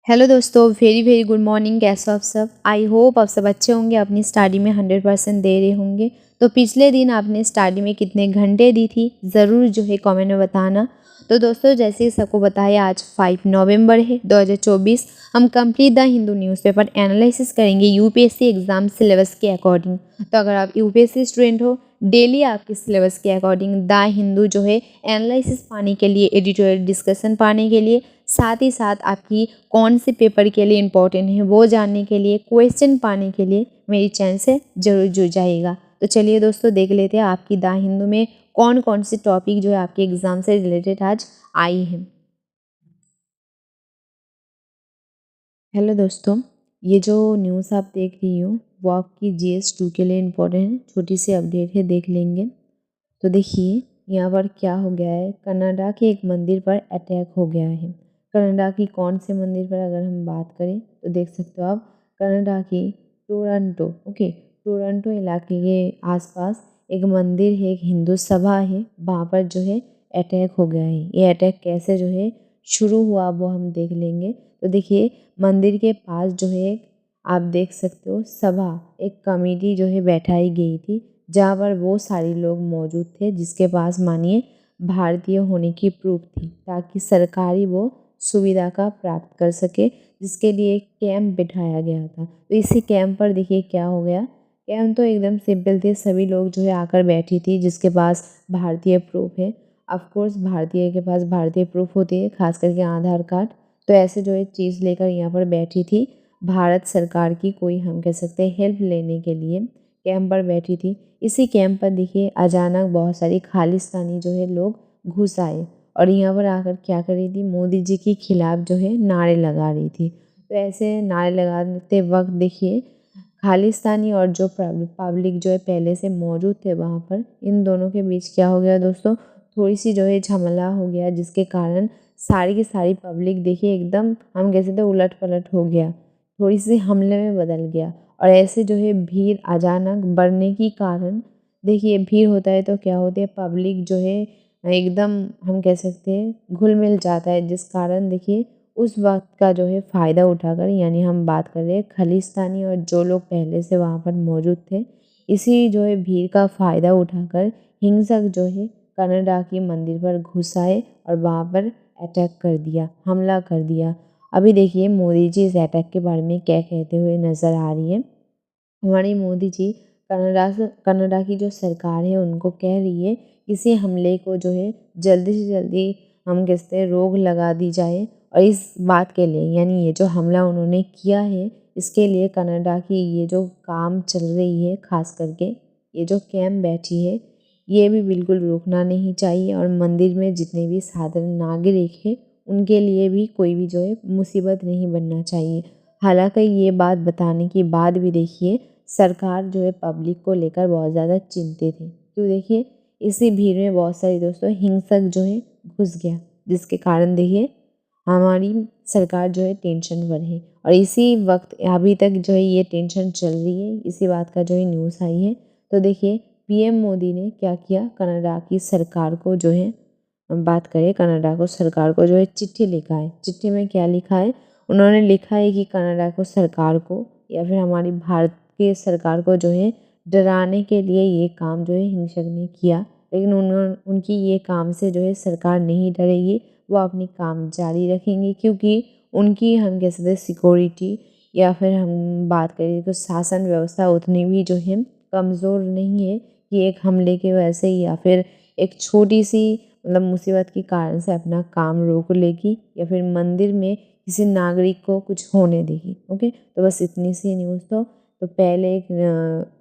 Hello दोस्तों, very very good morning. कैसे हो आप सब? आई होप आप सब अच्छे होंगे, अपनी स्टडी में 100% दे रहे होंगे। तो पिछले दिन आपने स्टडी में कितने घंटे दी थी, ज़रूर जो है कमेंट में बताना। तो दोस्तों, जैसे ही सबको बताया, आज 5 नवंबर है 2024। हम complete the Hindu newspaper analysis करेंगे यूपीएससी एग्ज़ाम सिलेबस के अकॉर्डिंग। तो अगर आप यूपीएससी स्टूडेंट हो, डेली आपके सिलेबस के अकॉर्डिंग द हिंदू जो है एनालिसिस पाने के लिए, एडिटोरियल डिस्कशन पाने के लिए, साथ ही साथ आपकी कौन से पेपर के लिए इम्पोर्टेंट है वो जानने के लिए, क्वेश्चन पाने के लिए मेरी चैनल से ज़रूर जुड़ जाइएगा। तो चलिए दोस्तों, देख लेते हैं आपकी द हिंदू में कौन कौन सी टॉपिक जो है आपके एग्ज़ाम से रिलेटेड आज आई है। हेलो दोस्तों, ये जो न्यूज़ आप देख रही हो वो आपकी GS 2 के लिए इम्पोर्टेंट है। छोटी सी अपडेट है, देख लेंगे। तो देखिए, यहाँ पर क्या हो गया है, कनाडा के एक मंदिर पर अटैक हो गया है। कनाडा की कौन से मंदिर पर अगर हम बात करें तो देख सकते हो आप, कनाडा की टोरंटो, ओके, टोरंटो इलाके के आसपास एक मंदिर है, एक हिंदू सभा है, वहाँ पर जो है अटैक हो गया है। ये अटैक कैसे जो है शुरू हुआ वो हम देख लेंगे। तो देखिए, मंदिर के पास जो है आप देख सकते हो सभा, एक कमेटी जो है बैठाई गई थी, जहाँ पर वो सारे लोग मौजूद थे जिसके पास मानिए भारतीय होने की प्रूफ थी, ताकि सरकारी वो सुविधा का प्राप्त कर सके, जिसके लिए एक कैंप बिठाया गया था। तो इसी कैंप पर देखिए क्या हो गया। कैंप तो एकदम सिंपल थे, सभी लोग जो है आकर बैठी थी जिसके पास भारतीय प्रूफ है। ऑफ कोर्स भारतीय के पास भारतीय प्रूफ होती है, खास करके आधार कार्ड। तो ऐसे जो है चीज़ लेकर यहाँ पर बैठी थी, भारत सरकार की कोई हम कह सकते हैं हेल्प लेने के लिए कैंप पर बैठी थी। इसी कैंप पर देखिए अचानक बहुत सारी खालिस्तानी जो है लोग घुस आए और यहाँ पर आकर क्या कर रही थी, मोदी जी के खिलाफ जो है नारे लगा रही थी। तो ऐसे नारे लगाते वक्त देखिए खालिस्तानी और जो पब्लिक जो है पहले से मौजूद थे वहाँ पर, इन दोनों के बीच क्या हो गया दोस्तों, थोड़ी सी जो है झमेला हो गया, जिसके कारण सारी की सारी पब्लिक देखिए एकदम हम कह सकते उलट पलट हो गया, थोड़ी सी हमले में बदल गया। और ऐसे जो है भीड़ अचानक बढ़ने के कारण, देखिए भीड़ होता है तो क्या होती है, पब्लिक जो है एकदम हम कह सकते हैं घुल मिल जाता है, जिस कारण देखिए उस वक्त का जो है फ़ायदा उठाकर, यानी हम बात कर रहे हैं खालिस्तानी और जो लोग पहले से वहाँ पर मौजूद थे, इसी जो है भीड़ का फ़ायदा उठाकर हिंसक जो है कनाडा की मंदिर पर घुस आए और वहाँ पर अटैक कर दिया, हमला कर दिया। अभी देखिए मोदी जी इस अटैक के बारे में क्या कहते हुए नज़र आ रही है। हमारी मोदी जी कनाडा की जो सरकार है उनको कह रही है, इसी हमले को जो है जल्दी से जल्दी हम कहते हैं रोक लगा दी जाए। और इस बात के लिए, यानी ये जो हमला उन्होंने किया है, इसके लिए कनाडा की ये जो काम चल रही है, खास करके ये जो कैंप बैठी है, ये भी बिल्कुल रुकना नहीं चाहिए। और मंदिर में जितने भी साधारण नागरिक हैं उनके लिए भी कोई भी जो है मुसीबत नहीं बनना चाहिए। हालांकि ये बात बताने के बाद भी देखिए सरकार जो है पब्लिक को लेकर बहुत ज़्यादा चिंतित है। क्यों, देखिए इसी भीड़ में बहुत सारे दोस्तों हिंसक जो है घुस गया, जिसके कारण देखिए हमारी सरकार जो है टेंशन पर है। और इसी वक्त अभी तक जो है ये टेंशन चल रही है, इसी बात का जो है न्यूज़ आई है। तो देखिए पीएम मोदी ने क्या किया, कनाडा की सरकार को जो है, हम बात करें कनाडा को सरकार को जो है चिट्ठी लिखा है। चिट्ठी में क्या लिखा है, उन्होंने लिखा है कि कनाडा को सरकार को या फिर हमारी भारत के सरकार को जो है डराने के लिए ये काम जो है हिंसक ने किया, लेकिन उनकी ये काम से जो है सरकार नहीं डरेगी, वो अपनी काम जारी रखेंगे, क्योंकि उनकी हम कह सकते सिक्योरिटी या फिर हम बात करें तो शासन व्यवस्था उतनी भी जो है कमज़ोर नहीं है कि एक हमले की वजह से या फिर एक छोटी सी मतलब मुसीबत के कारण से अपना काम रोक लेगी या फिर मंदिर में किसी नागरिक को कुछ होने देगी। ओके, तो बस इतनी सी न्यूज़। तो पहले एक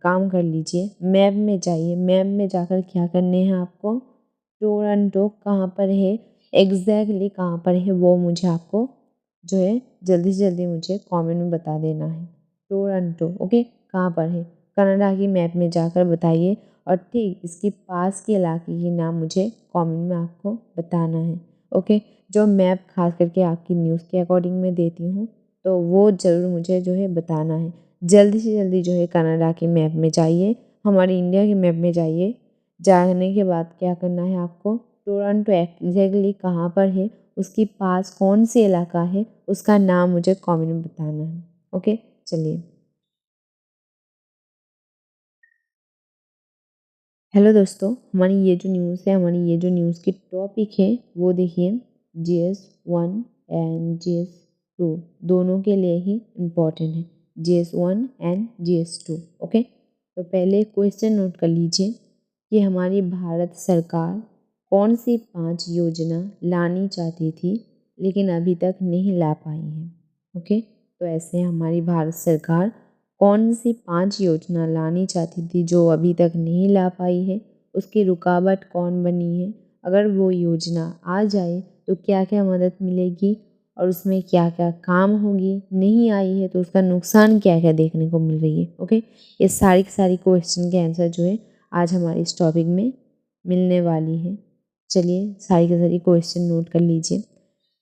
काम कर लीजिए, मैप में जाइए, मैप में जाकर क्या करने हैं आपको, टोरंटो कहाँ पर है, एग्जैक्टली कहाँ पर है वो मुझे आपको जो है जल्दी से जल्दी मुझे कमेंट में बता देना है। टोरंटो ओके कहाँ पर है, कनाडा की मैप में जाकर बताइए। और ठीक इसके पास के इलाके की नाम मुझे कमेंट में आपको बताना है। ओके, जो मैप खास करके आपकी न्यूज़ के अकॉर्डिंग मैं देती हूँ, तो वो ज़रूर मुझे जो है बताना है। जल्दी से जल्दी जो है कनाडा के मैप में जाइए, हमारे इंडिया के मैप में जाइए। जाने के बाद क्या करना है आपको, टोरंटो एग्जैक्टली कहाँ पर है उसके पास कौन सी इलाका है उसका नाम मुझे कमेंट में बताना है। ओके, चलिए। हेलो दोस्तों, हमारी ये जो न्यूज़ की टॉपिक है वो देखिए GS1 एंड GS2 दोनों के लिए ही इम्पोर्टेंट है। GS1 and GS2। ओके, तो पहले क्वेश्चन नोट कर लीजिए कि हमारी भारत सरकार कौन सी 5 योजना लानी चाहती थी लेकिन अभी तक नहीं ला पाई है। ओके, तो ऐसे हमारी भारत सरकार कौन सी 5 योजना लानी चाहती थी जो अभी तक नहीं ला पाई है, उसकी रुकावट कौन बनी है, अगर वो योजना आ जाए तो क्या क्या मदद मिलेगी और उसमें क्या क्या काम होगी, नहीं आई है तो उसका नुकसान क्या क्या देखने को मिल रही है। ओके, ये सारी की सारी क्वेश्चन के आंसर जो है आज हमारे इस टॉपिक में मिलने वाली है। चलिए सारी की सारी क्वेश्चन नोट कर लीजिए।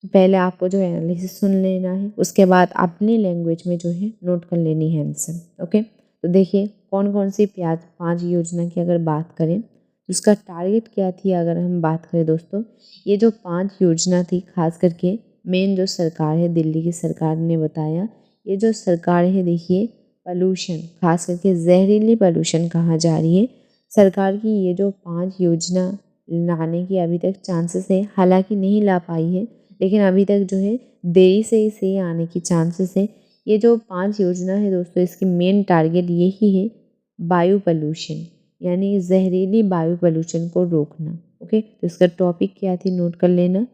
पहले आपको जो है एनालिसिस सुन लेना है, उसके बाद अपनी लैंग्वेज में जो है नोट कर लेनी है आंसर। ओके, तो देखिए कौन कौन सी 5 योजना की अगर बात करें तो उसका टारगेट क्या थी। अगर हम बात करें दोस्तों, ये जो 5 योजना थी खास करके मेन जो सरकार है दिल्ली की सरकार ने बताया, ये जो सरकार है देखिए पॉल्यूशन, खास करके जहरीली पॉल्यूशन कहा जा रही है। सरकार की ये जो 5 योजना लाने की अभी तक चांसेस है, हालांकि नहीं ला पाई है लेकिन अभी तक जो है देरी से इसे आने की चांसेस है। ये जो 5 योजना है दोस्तों, इसकी मेन टारगेट यही है वायु पोल्यूशन, यानी जहरीली वायु पोल्यूशन को रोकना। ओके, तो इसका टॉपिक क्या थी नोट कर लेना।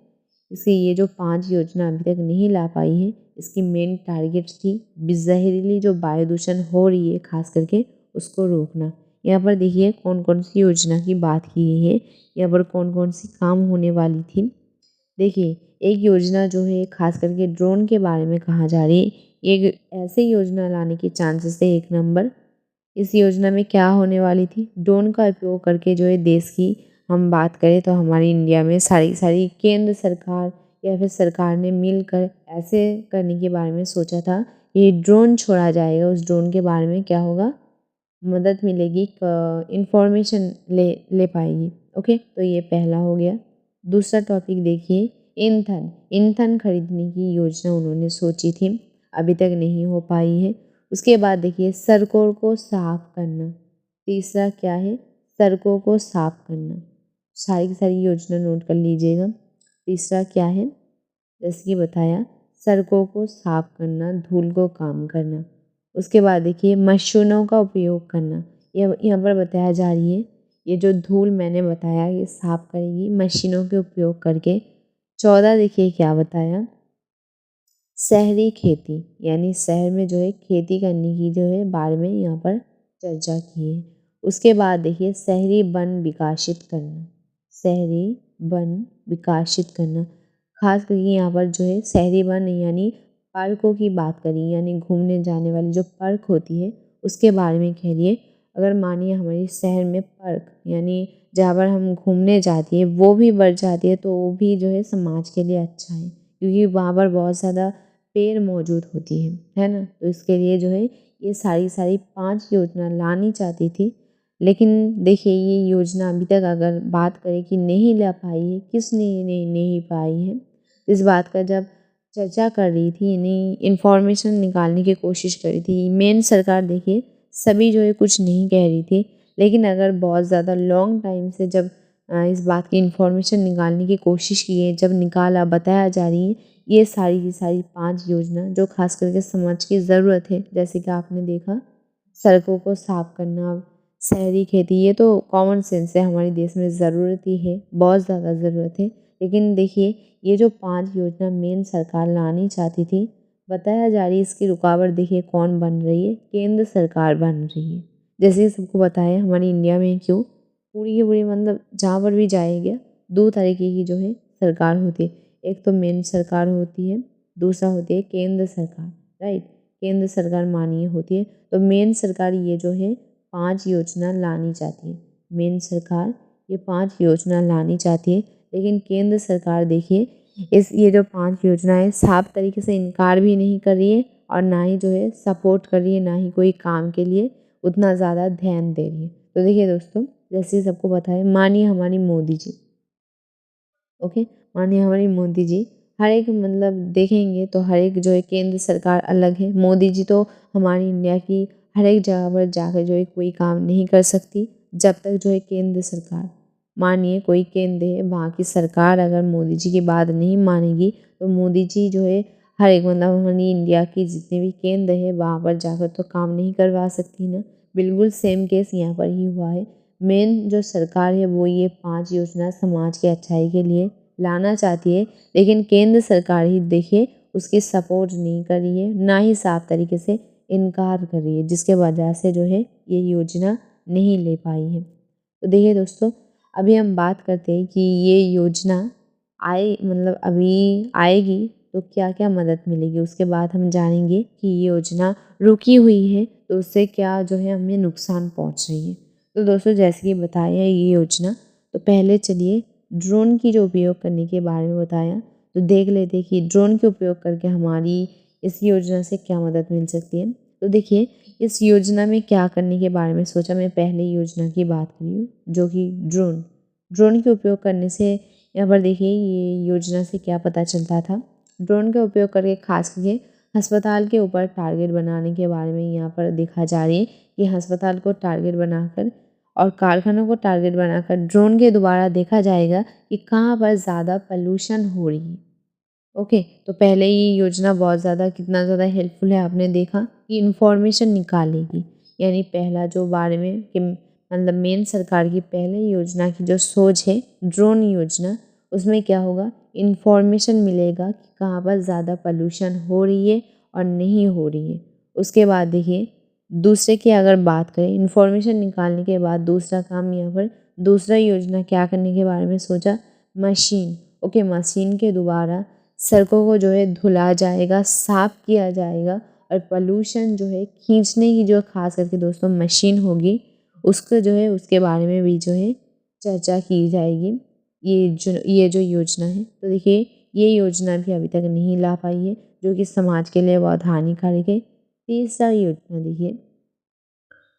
इसकी ये जो 5 योजना अभी तक नहीं ला पाई है, इसकी मेन टारगेट थी जहरीली जो वायु दूषण हो रही है खास करके उसको रोकना। यहाँ पर देखिए कौन कौन सी योजना की बात की गई है, यहाँ पर कौन कौन सी काम होने वाली थी। देखिए एक योजना जो है खास करके ड्रोन के बारे में कहा जा रही है। एक ऐसे योजना लाने के चांसेस है। एक नंबर, इस योजना में क्या होने वाली थी, ड्रोन का उपयोग करके जो है देश की हम बात करें तो हमारी इंडिया में सारी सारी केंद्र सरकार या फिर सरकार ने मिलकर ऐसे करने के बारे में सोचा था। ये ड्रोन छोड़ा जाएगा, उस ड्रोन के बारे में क्या होगा, मदद मिलेगी, इंफॉर्मेशन ले पाएगी। ओके, तो ये पहला हो गया। दूसरा टॉपिक देखिए ईंधन खरीदने की योजना उन्होंने सोची थी, अभी तक नहीं हो पाई है। उसके बाद देखिए सड़कों को साफ करना, तीसरा क्या है, सड़कों को साफ करना। सारी की सारी योजना नोट कर लीजिएगा। तीसरा क्या है, जैसे कि बताया सड़कों को साफ करना, धूल को कम करना। उसके बाद देखिए मशीनों का उपयोग करना, यह यहाँ पर बताया जा रही है ये जो धूल मैंने बताया ये साफ करेगी मशीनों के उपयोग करके। 14 देखिए क्या बताया, शहरी खेती, यानी शहर में जो है खेती करने की जो है बारे में यहाँ पर चर्चा की है। उसके बाद देखिए शहरी वन विकसित करना, शहरी वन विकसित करना, खास करके यहाँ पर जो है शहरी वन यानी पार्कों की बात करी, यानी घूमने जाने वाली जो पार्क होती है उसके बारे में कह रही है। अगर मानिए हमारे शहर में पार्क यानी जहाँ पर हम घूमने जाती है वो भी बढ़ जाती है तो वो भी जो है समाज के लिए अच्छा है, क्योंकि वहाँ पर बहुत ज़्यादा पेड़ मौजूद होती है ना। तो इसके लिए जो है ये सारी सारी 5 योजना लानी चाहती थी, लेकिन देखिए ये योजना अभी तक अगर बात करें कि नहीं ला पाई है, किस नहीं पाई है, इस बात का जब चर्चा कर रही थी यानी इन्फॉर्मेशन निकालने की कोशिश कर रही थी मेन सरकार, देखिए सभी जो है कुछ नहीं कह रही थी, लेकिन अगर बहुत ज़्यादा लॉन्ग टाइम से जब इस बात की इन्फॉर्मेशन निकालने की कोशिश की है, जब निकाला बताया जा रही है ये सारी की सारी 5 योजना जो खास करके समाज की ज़रूरत है, जैसे कि आपने देखा सड़कों को साफ करना, शहरी खेती, ये तो कॉमन सेंस है, हमारे देश में ज़रूरत ही है, बहुत ज़्यादा ज़रूरत है। लेकिन देखिए ये जो 5 योजना मेन सरकार लानी चाहती थी, बताया जा रही है इसकी रुकावट देखिए कौन बन रही है, केंद्र सरकार बन रही है। जैसे कि सबको बताया हमारी इंडिया में क्यों पूरी की पूरी मतलब जहाँ पर भी जाएगा 2 तरीके की जो है सरकार होती है, एक तो मेन सरकार होती है, दूसरा होती है केंद्र सरकार, राइट। केंद्र सरकार माननीय होती है, तो मेन सरकार ये जो है 5 योजना लानी चाहती है, मेन सरकार ये 5 योजना लानी चाहती है, लेकिन केंद्र सरकार देखिए ये जो 5 योजनाएं साफ तरीके से इनकार भी नहीं कर रही है और ना ही जो है सपोर्ट कर रही है, ना ही कोई काम के लिए उतना ज़्यादा ध्यान दे रही है। तो देखिए दोस्तों, जैसे सबको पता है मानिए हमारी मोदी जी, ओके, माननीय हमारी मोदी जी हर एक मतलब देखेंगे तो हर एक जो है केंद्र सरकार अलग है। मोदी जी तो हमारी इंडिया की हर एक जगह पर जाकर जो है कोई काम नहीं कर सकती जब तक जो है केंद्र सरकार, मानिए कोई केंद्र है वहाँ की सरकार अगर मोदी जी की बात नहीं मानेगी तो मोदी जी जो है हर एक मतलब हमारी इंडिया की जितने भी केंद्र है वहाँ पर जाकर तो काम नहीं करवा सकती ना। बिल्कुल सेम केस यहाँ पर ही हुआ है। मेन जो सरकार है वो ये 5 योजना समाज की अच्छाई के लिए लाना चाहती है, लेकिन केंद्र सरकार ही देखिए उसकी सपोर्ट नहीं कर रही है, ना ही साफ तरीके से इनकार कर रही है, जिसके वजह से जो है ये योजना नहीं ले पाई है। तो देखिए दोस्तों, अभी हम बात करते हैं कि ये योजना मतलब अभी आएगी तो क्या क्या मदद मिलेगी, उसके बाद हम जानेंगे कि ये योजना रुकी हुई है तो उससे क्या जो है हमें नुकसान पहुंच रही है। तो दोस्तों जैसे कि बताया ये योजना, तो पहले चलिए ड्रोन की जो उपयोग करने के बारे में बताया, तो देख लेते हैं कि ड्रोन के उपयोग करके हमारी इस योजना से क्या मदद मिल सकती है। तो देखिए इस योजना में क्या करने के बारे में सोचा, मैं पहले योजना की बात करी हूँ जो कि ड्रोन के उपयोग करने से यहाँ पर देखिए ये योजना से क्या पता चलता था। ड्रोन का उपयोग करके खास करके अस्पताल के ऊपर टारगेट बनाने के बारे में यहाँ पर देखा जा रही है कि अस्पताल को टारगेट बनाकर और कारखानों को टारगेट बनाकर ड्रोन के द्वारा देखा जाएगा कि कहाँ पर ज़्यादा पोल्यूशन हो रही है। ओके, तो पहले ये योजना बहुत ज़्यादा कितना ज़्यादा हेल्पफुल है आपने देखा कि इन्फॉर्मेशन निकालेगी, यानी पहला जो बारे में कि मतलब मेन सरकार की पहले योजना की जो सोच है ड्रोन योजना, उसमें क्या होगा इन्फॉर्मेशन मिलेगा कि कहाँ पर ज़्यादा पोल्यूशन हो रही है और नहीं हो रही है। उसके बाद देखिए दूसरे की अगर बात करें इन्फॉर्मेशन निकालने के बाद दूसरा काम यहाँ पर दूसरा योजना क्या करने के बारे में सोचा, मशीन। ओके, मशीन के द्वारा सड़कों को जो है धुला जाएगा, साफ किया जाएगा और पोल्यूशन जो है खींचने की जो खास करके दोस्तों मशीन होगी उसको जो है उसके बारे में भी जो है चर्चा की जाएगी। ये जो योजना है, तो देखिए ये योजना भी अभी तक नहीं ला पाई है जो कि समाज के लिए बहुत हानिकारक है। तीसरा योजना देखिए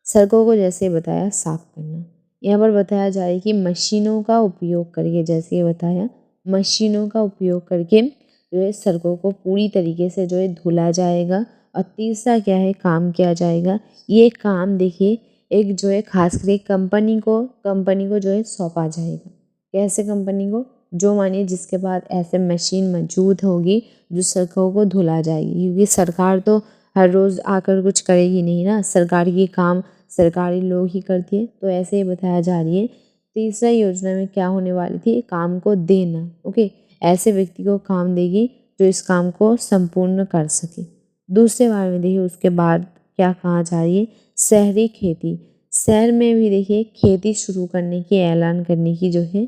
सड़कों को जैसे बताया साफ करना, यहाँ पर बताया जा रहा है कि मशीनों का उपयोग करके, जैसे ये बताया मशीनों का उपयोग करके जो है सड़कों को पूरी तरीके से जो है धुला जाएगा। और तीसरा क्या है काम किया जाएगा, ये काम देखिए एक जो है खास करके कंपनी को जो है सौंपा जाएगा। कैसे कंपनी को, जो मानिए जिसके पास ऐसे मशीन मौजूद होगी जो सड़कों को धुला जाएगी, क्योंकि सरकार तो हर रोज़ आकर कुछ करेगी नहीं ना, सरकार की काम सरकारी लोग ही करती है। तो ऐसे ही बताया जा रही है तीसरा योजना में क्या होने वाली थी, काम को देना। ओके, ऐसे व्यक्ति को काम देगी जो इस काम को संपूर्ण कर सके। दूसरे बार में देखिए उसके बाद क्या कहा जा रही है, शहरी खेती। शहर में भी देखिए खेती शुरू करने की ऐलान करने की जो है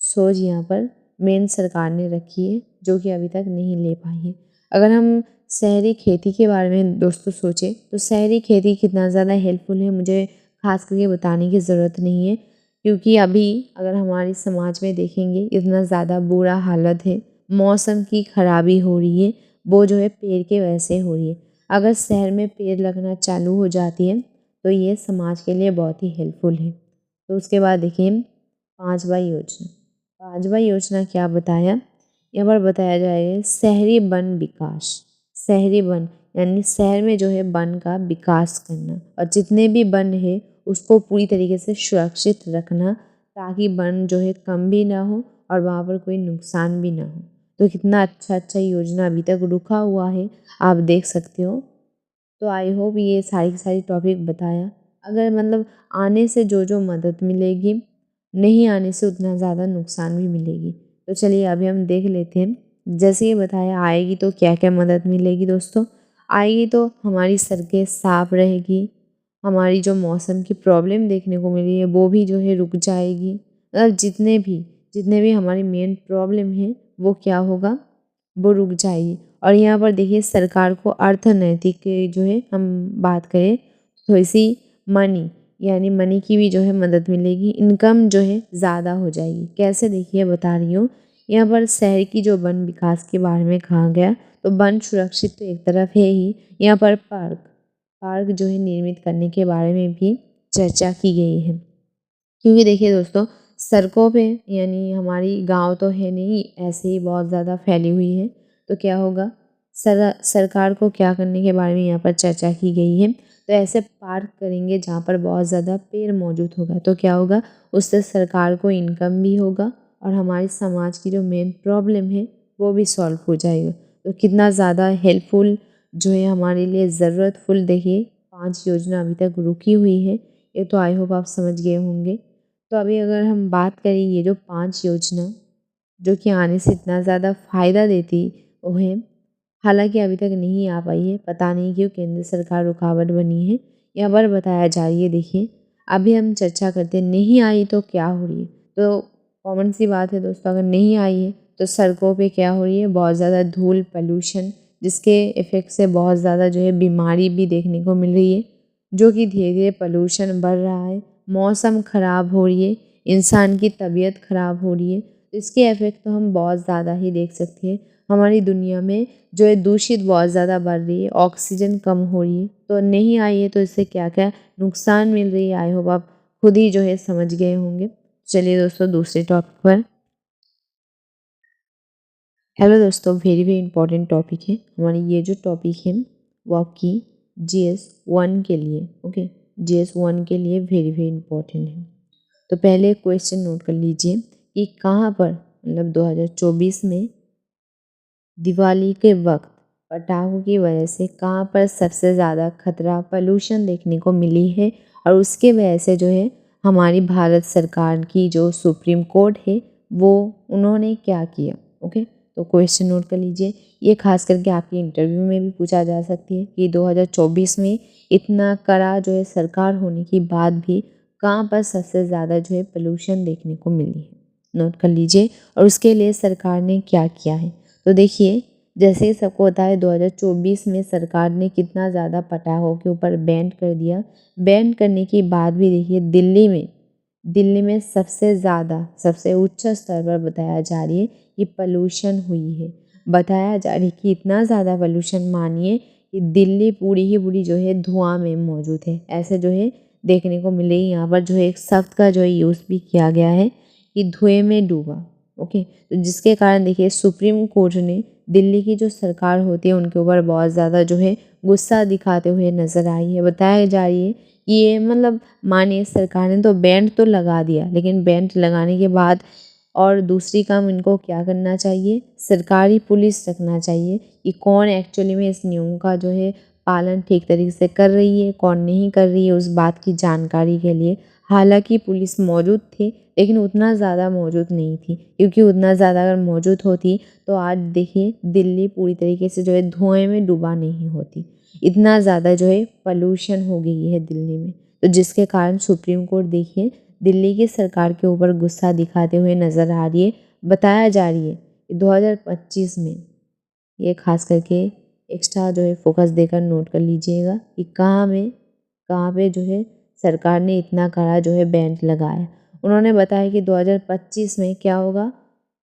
सोच यहाँ पर मेन सरकार ने रखी है जो कि अभी तक नहीं ले पाई है। अगर हम शहरी खेती के बारे में दोस्तों सोचें तो शहरी खेती कितना ज़्यादा हेल्पफुल है मुझे खास करके बताने की ज़रूरत नहीं है, क्योंकि अभी अगर हमारे समाज में देखेंगे इतना ज़्यादा बुरा हालत है, मौसम की खराबी हो रही है, वो जो है पेड़ के वजह से हो रही है। अगर शहर में पेड़ लगना चालू हो जाती है तो ये समाज के लिए बहुत ही हेल्पफुल है। तो उसके बाद देखिए पांचवा योजना क्या बताया, यहाँ पर बताया जाएगा शहरी वन विकास। शहरी वन यानी शहर में जो है वन का विकास करना और जितने भी वन है उसको पूरी तरीके से सुरक्षित रखना ताकि वन जो है कम भी ना हो और वहाँ पर कोई नुकसान भी ना हो। तो कितना अच्छा अच्छा योजना अभी तक रुका हुआ है, आप देख सकते हो। तो आई होप ये सारी की सारी टॉपिक बताया, अगर मतलब आने से जो जो मदद मिलेगी, नहीं आने से उतना ज़्यादा नुकसान भी मिलेगी। तो चलिए अभी हम देख लेते हैं जैसे ये बताया आएगी तो क्या क्या मदद मिलेगी। दोस्तों आएगी तो हमारी सड़कें साफ रहेगी, हमारी जो मौसम की प्रॉब्लम देखने को मिल रही है वो भी जो है रुक जाएगी। मतलब जितने भी हमारी मेन प्रॉब्लम है वो क्या होगा, वो रुक जाएगी। और यहाँ पर देखिए सरकार को अर्थनैतिक जो है हम बात करें थोड़ी सी मनी यानी मनी की भी जो है मदद मिलेगी, इनकम जो है ज़्यादा हो जाएगी। कैसे देखिए बता रही हूँ, यहाँ पर शहर की जो वन विकास के बारे में कहा गया, तो वन सुरक्षित तो एक तरफ है ही, यहाँ पर पार्क जो है निर्मित करने के बारे में भी चर्चा की गई है। क्योंकि देखिए दोस्तों सड़कों पे यानी हमारी गांव तो है नहीं, ऐसे ही बहुत ज़्यादा फैली हुई है, तो क्या होगा, सरकार को क्या करने के बारे में यहाँ पर चर्चा की गई है। तो ऐसे पार्क करेंगे जहाँ पर बहुत ज़्यादा पेड़ मौजूद होगा, तो क्या होगा, उससे सरकार को इनकम भी होगा और हमारे समाज की जो मेन प्रॉब्लम है वो भी सॉल्व हो जाएगा। तो कितना ज़्यादा हेल्पफुल जो है हमारे लिए ज़रूरतफुल, देखिए 5 योजना अभी तक रुकी हुई है, ये तो आई होप आप समझ गए होंगे। तो अभी अगर हम बात करें ये जो 5 योजना जो कि आने से इतना ज़्यादा फ़ायदा देती वो है, हालांकि अभी तक नहीं आ पाई है, पता नहीं क्यों केंद्र सरकार रुकावट बनी है, यहाँ पर बताया जा रही है। देखिए अभी हम चर्चा करते नहीं आई तो क्या हो रही है, तो कॉमन सी बात है दोस्तों, अगर नहीं आई है तो सड़कों पे क्या हो रही है, बहुत ज़्यादा धूल पॉल्यूशन, जिसके इफ़ेक्ट से बहुत ज़्यादा जो है बीमारी भी देखने को मिल रही है, जो कि धीरे धीरे पॉल्यूशन बढ़ रहा है, मौसम ख़राब हो रही है, इंसान की तबीयत ख़राब हो रही है। इसके इफ़ेक्ट तो हम बहुत ज़्यादा ही देख सकते हैं। हमारी दुनिया में जो है दूषित बहुत ज़्यादा बढ़ रही है, ऑक्सीजन कम हो रही है, तो नहीं आई है तो इससे क्या क्या नुकसान मिल रही है, आई होप आप खुद ही जो है समझ गए होंगे। चलिए दोस्तों दूसरे टॉपिक पर। हेलो दोस्तों, वेरी वेरी इंपॉर्टेंट टॉपिक है हमारी, ये जो टॉपिक है वो आपकी GS1 के लिए, ओके, GS1 के लिए वेरी वेरी इंपॉर्टेंट है। तो पहले क्वेश्चन नोट कर लीजिए कि कहाँ पर, मतलब 2024 में दिवाली के वक्त पटाखों की वजह से कहाँ पर सबसे ज़्यादा खतरा पोल्यूशन देखने को मिली है, और उसके वजह से जो है हमारी भारत सरकार की जो सुप्रीम कोर्ट है वो उन्होंने क्या किया। ओके, तो क्वेश्चन नोट कर लीजिए, ये खास करके आपके इंटरव्यू में भी पूछा जा सकती है कि 2024 में इतना कड़ा जो है सरकार होने के बाद भी कहाँ पर सबसे ज़्यादा जो है पोल्यूशन देखने को मिली है, नोट कर लीजिए, और उसके लिए सरकार ने क्या किया है। तो देखिए जैसे ही सबको पता है 2024 में सरकार ने कितना ज़्यादा पटाखों के ऊपर बैन कर दिया। बैन करने के बाद भी देखिए दिल्ली में सबसे ज़्यादा सबसे उच्च स्तर पर बताया जा रही है कि पोल्यूशन हुई है। बताया जा रही है कि इतना ज़्यादा पोल्यूशन, मानिए कि दिल्ली पूरी ही पूरी जो है धुआं में मौजूद है, ऐसे जो है देखने को मिले। यहाँ पर जो है एक शब्द का जो है यूज़ भी किया गया है कि धुएं में डूबा। ओके, तो जिसके कारण देखिए सुप्रीम कोर्ट ने दिल्ली की जो सरकार होती है उनके ऊपर बहुत ज़्यादा जो है गुस्सा दिखाते हुए नज़र आई है। बताया जा रही है कि ये मतलब मानिए सरकार ने तो बैंड तो लगा दिया, लेकिन बैंड लगाने के बाद और दूसरी काम इनको क्या करना चाहिए, सरकारी पुलिस रखना चाहिए कि कौन एक्चुअली में इस नियम का जो है पालन ठीक तरीके से कर रही है, कौन नहीं कर रही है, उस बात की जानकारी के लिए हालांकि पुलिस मौजूद थी, लेकिन उतना ज़्यादा मौजूद नहीं थी, क्योंकि उतना ज़्यादा अगर मौजूद होती तो आज देखिए दिल्ली पूरी तरीके से जो है धुएं में डूबा नहीं होती। इतना ज़्यादा जो है पोल्यूशन हो गई है दिल्ली में, तो जिसके कारण सुप्रीम कोर्ट देखिए दिल्ली की सरकार के ऊपर गुस्सा दिखाते हुए नज़र आ रही है। बताया जा रही है कि 2025 में, ये खास करके एक्स्ट्रा जो है फोकस देकर नोट कर लीजिएगा कि कहाँ पे जो है सरकार ने इतना कड़ा जो है बैन लगाया। उन्होंने बताया कि 2025 में क्या होगा,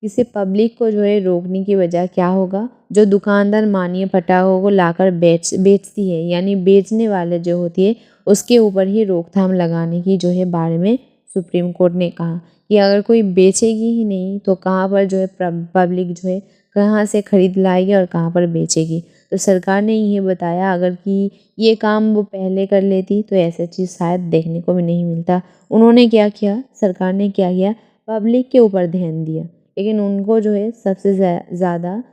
किसी पब्लिक को जो है रोकने की वजह क्या होगा, जो दुकानदार मानिए पटाखों को लाकर बेचती है, यानी बेचने वाले जो होती है उसके ऊपर ही रोकथाम लगाने की जो है बारे में सुप्रीम कोर्ट ने कहा कि अगर कोई बेचेगी ही नहीं तो कहाँ पर जो है पब्लिक जो है कहाँ से खरीद लाएगी और कहाँ पर बेचेगी। तो सरकार ने ये बताया अगर कि ये काम वो पहले कर लेती तो ऐसा चीज़ शायद देखने को भी नहीं मिलता। उन्होंने क्या किया, सरकार ने क्या किया, पब्लिक के ऊपर ध्यान दिया, लेकिन उनको जो है सबसे ज़्यादा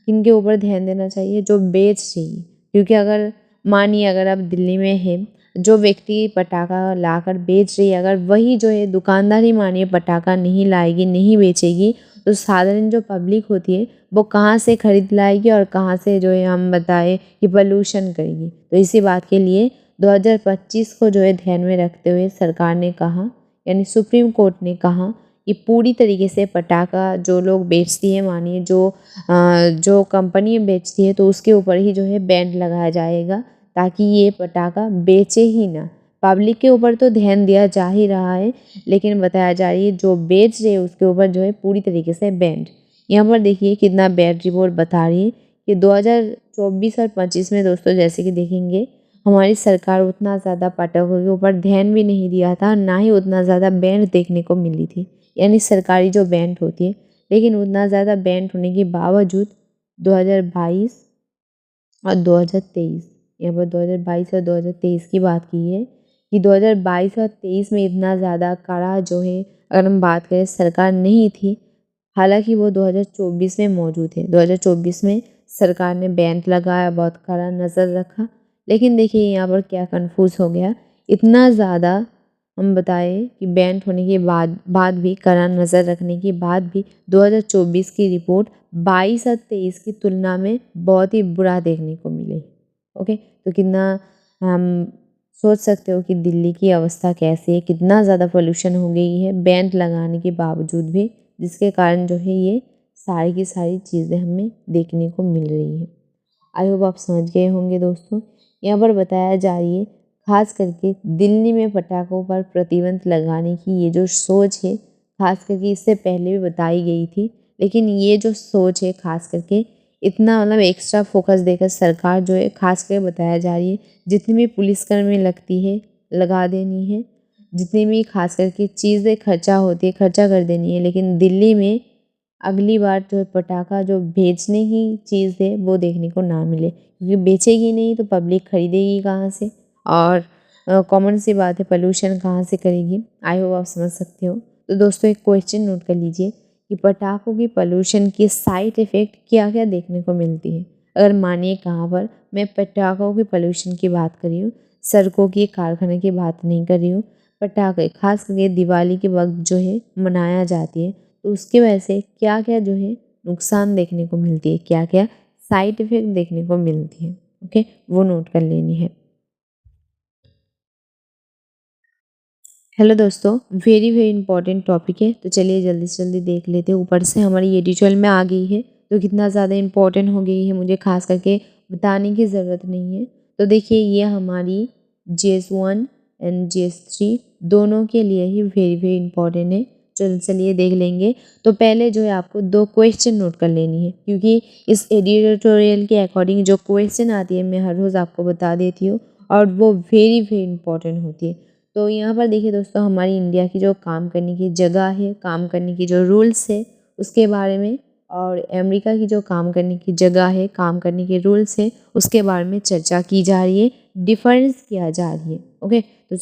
किनके ऊपर ध्यान देना चाहिए, जो बेच रही है। क्योंकि अगर मानिए अगर आप दिल्ली में है, जो व्यक्ति पटाखा लाकर बेच रही है, अगर वही जो है दुकानदार ही मानिए पटाखा नहीं लाएगी, नहीं बेचेगी, तो साधारण जो पब्लिक होती है वो कहाँ से खरीद लाएगी और कहाँ से जो है हम बताएं कि पोल्यूशन करेगी। तो इसी बात के लिए 2025 को जो है ध्यान में रखते हुए सरकार ने कहा, यानी सुप्रीम कोर्ट ने कहा कि पूरी तरीके से पटाखा जो लोग बेचती है, मानिए जो कंपनी बेचती है, तो उसके ऊपर ही जो है बैन लगाया जाएगा ताकि ये पटाखा बेचे ही ना। पब्लिक के ऊपर तो ध्यान दिया जा ही रहा है, लेकिन बताया जा रही है जो बेच रहे हैं उसके ऊपर जो है पूरी तरीके से बैंड। यहाँ पर देखिए कितना बैड रिपोर्ट बता रही है कि 2024 और 25 में दोस्तों जैसे कि देखेंगे हमारी सरकार उतना ज़्यादा पटाखों के ऊपर ध्यान भी नहीं दिया था, ना ही उतना ज़्यादा बैंड देखने को मिली थी। यानी सरकारी जो बैंड होती है। लेकिन उतना ज़्यादा बैंड होने के बावजूद 2022 और 2023, यहाँ पर 2022 और 2023 की बात की है कि 2022 और 23 में इतना ज़्यादा कड़ा जो है, अगर हम बात करें, सरकार नहीं थी। हालांकि वो 2024 में मौजूद है। 2024 में सरकार ने बैन लगाया, बहुत कड़ा नज़र रखा। लेकिन देखिए यहाँ पर क्या कंफ्यूज हो गया, इतना ज़्यादा हम बताएं कि बैन होने के बाद भी, कड़ा नज़र रखने के बाद भी 2024 की रिपोर्ट 22 और 23 की तुलना में बहुत ही बुरा देखने को मिले। ओके, तो कितना हम सोच सकते हो कि दिल्ली की अवस्था कैसी है, कितना ज़्यादा पोल्यूशन हो गई है बैन लगाने के बावजूद भी, जिसके कारण जो है ये सारी की सारी चीज़ें हमें देखने को मिल रही है। आई होप आप समझ गए होंगे दोस्तों। यहाँ पर बताया जा रही है खास करके दिल्ली में पटाखों पर प्रतिबंध लगाने की ये जो सोच है, खास करके इससे पहले भी बताई गई थी, लेकिन ये जो सोच है खास करके इतना मतलब एक्स्ट्रा फोकस देकर सरकार जो है, खास करके बताया जा रही है जितनी भी पुलिसकर्मी लगती है लगा देनी है, जितनी भी खास करके चीज़ें खर्चा होती है खर्चा कर देनी है। लेकिन दिल्ली में अगली बार जो पटाखा जो बेचने की चीज़ है वो देखने को ना मिले, क्योंकि बेचेगी नहीं तो पब्लिक खरीदेगी कहाँ से, और कॉमन सी बात है पोल्यूशन कहाँ से करेगी। आई होप आप समझ सकते हो। तो दोस्तों एक क्वेश्चन नोट कर लीजिए कि पटाखों की पोल्यूशन की साइड इफ़ेक्ट क्या क्या देखने को मिलती है। अगर मानिए कहाँ पर, मैं पटाखों की पोल्यूशन की बात कर रही हूँ, सड़कों की, कारखाने की बात नहीं कर रही हूँ। पटाखे खास करके दिवाली के वक्त जो है मनाया जाती है, तो उसकी वजह से क्या क्या जो है नुकसान देखने को मिलती है, क्या क्या साइड इफ़ेक्ट देखने को मिलती है। ओके, वो नोट कर लेनी है। हेलो दोस्तों, वेरी वेरी इंपॉर्टेंट टॉपिक है, तो चलिए जल्दी से जल्दी देख लेते हैं। ऊपर से हमारी ये डिटेल में आ गई है, तो कितना ज़्यादा इंपॉर्टेंट हो गई है मुझे खास करके बताने की ज़रूरत नहीं है। तो देखिए ये हमारी GS1 एंड GS3 दोनों के लिए ही वेरी वेरी इंपॉर्टेंट है। चलिए देख लेंगे। तो पहले जो है आपको 2 क्वेश्चन नोट कर लेनी है, क्योंकि इस एडिटोरियल के अकॉर्डिंग जो क्वेश्चन आती है मैं हर रोज़ आपको बता देती हूँ, और वो वेरी वेरी इंपॉर्टेंट होती है। तो यहाँ पर देखिए दोस्तों, हमारी इंडिया की जो काम करने की जगह है, काम करने की जो रूल्स है उसके बारे में, और अमेरिका की जो काम करने की जगह है, काम करने के रूल्स है, उसके बारे में चर्चा की जा रही है, डिफरेंस किया जा रही है। ओके, तो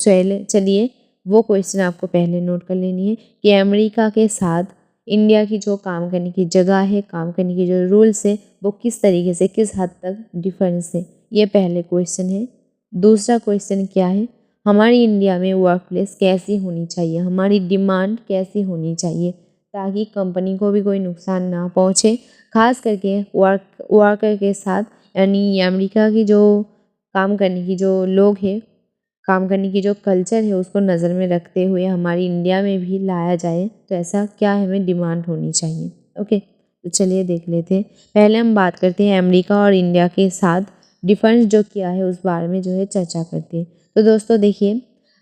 चलिए वो क्वेश्चन आपको पहले नोट कर लेनी है कि अमेरिका के साथ इंडिया की जो काम करने की जगह है, काम करने की जो रूल्स है, वो किस तरीके से, किस हद तक डिफरेंस है, ये पहले क्वेश्चन है। दूसरा क्वेश्चन क्या है, हमारी इंडिया में वर्क प्लेस कैसी होनी चाहिए, हमारी डिमांड कैसी होनी चाहिए, ताकि कंपनी को भी कोई नुकसान ना पहुँचे, खास करके वर्कर के साथ, यानी अमेरिका की जो काम करने की जो लोग हैं, काम करने की जो कल्चर है उसको नज़र में रखते हुए हमारी इंडिया में भी लाया जाए, तो ऐसा क्या हमें डिमांड होनी चाहिए। ओके, तो चलिए देख लेते हैं। पहले हम बात करते हैं अमेरिका और इंडिया के साथ डिफरेंस जो किया है उस बारे में जो है चर्चा करते हैं। तो दोस्तों देखिए,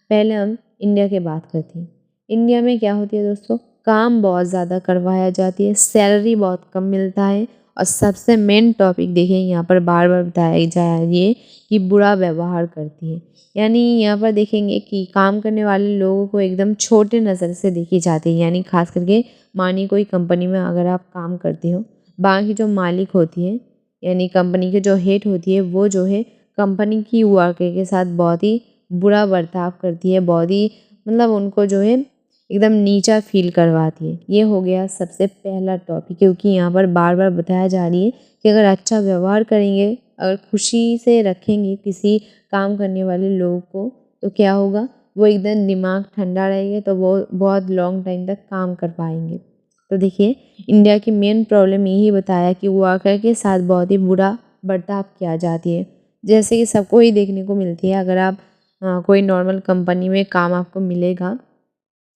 पहले हम इंडिया की बात करते हैं। इंडिया में क्या होती है दोस्तों, काम बहुत ज़्यादा करवाया जाती है, सैलरी बहुत कम मिलता है, और सबसे मेन टॉपिक देखिए यहाँ पर बार बार बताया जा रही है कि बुरा व्यवहार करती है। यानी यहाँ पर देखेंगे कि काम करने वाले लोगों को एकदम छोटे नज़र से देखी जाती है। यानी खास करके मानिए कोई कंपनी में अगर आप काम करते हो, बाकी जो मालिक होती है, यानी कंपनी के जो हेड होती है, वो जो है कंपनी की वर्कर के साथ बहुत ही बुरा बर्ताव करती है, बहुत ही मतलब उनको जो है एकदम नीचा फील करवाती है। ये हो गया सबसे पहला टॉपिक, क्योंकि यहाँ पर बार बार बताया जा रही है कि अगर अच्छा व्यवहार करेंगे, अगर खुशी से रखेंगे किसी काम करने वाले लोगों को, तो क्या होगा, वो एकदम दिमाग ठंडा रहेगा, तो वो बहुत लॉन्ग टाइम तक काम कर पाएंगे। तो देखिए इंडिया की मेन प्रॉब्लम यही बताया कि वर्कर के साथ बहुत ही बुरा बर्ताव किया जाती है, जैसे कि सबको ही देखने को मिलती है। अगर आप कोई नॉर्मल कंपनी में काम आपको मिलेगा,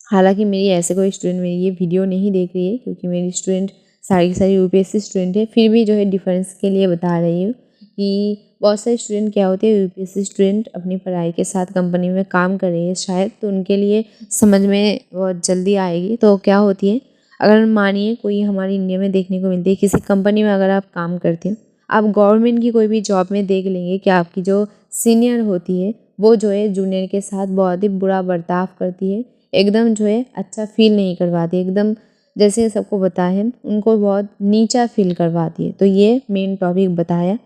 हालांकि मेरी ऐसे कोई स्टूडेंट मेरी ये वीडियो नहीं देख रही है, क्योंकि मेरी स्टूडेंट सारी सारी UPSC स्टूडेंट है, फिर भी जो है डिफरेंस के लिए बता रही हूँ कि बहुत सारे स्टूडेंट क्या होते हैं, UPSC स्टूडेंट अपनी पढ़ाई के साथ कंपनी में काम कर रही है शायद, तो उनके लिए समझ में बहुत जल्दी आएगी। तो क्या होती है, अगर मानिए कोई हमारी इंडिया में देखने को मिलती है, किसी कंपनी में अगर आप काम करते हो, आप गवर्नमेंट की कोई भी जॉब में देख लेंगे कि आपकी जो सीनियर होती है वो जो है जूनियर के साथ बहुत ही बुरा बर्ताव करती है, एकदम जो है अच्छा फील नहीं करवाती, एकदम जैसे सबको पता है उनको बहुत नीचा फील करवाती है। तो ये मेन टॉपिक बताया।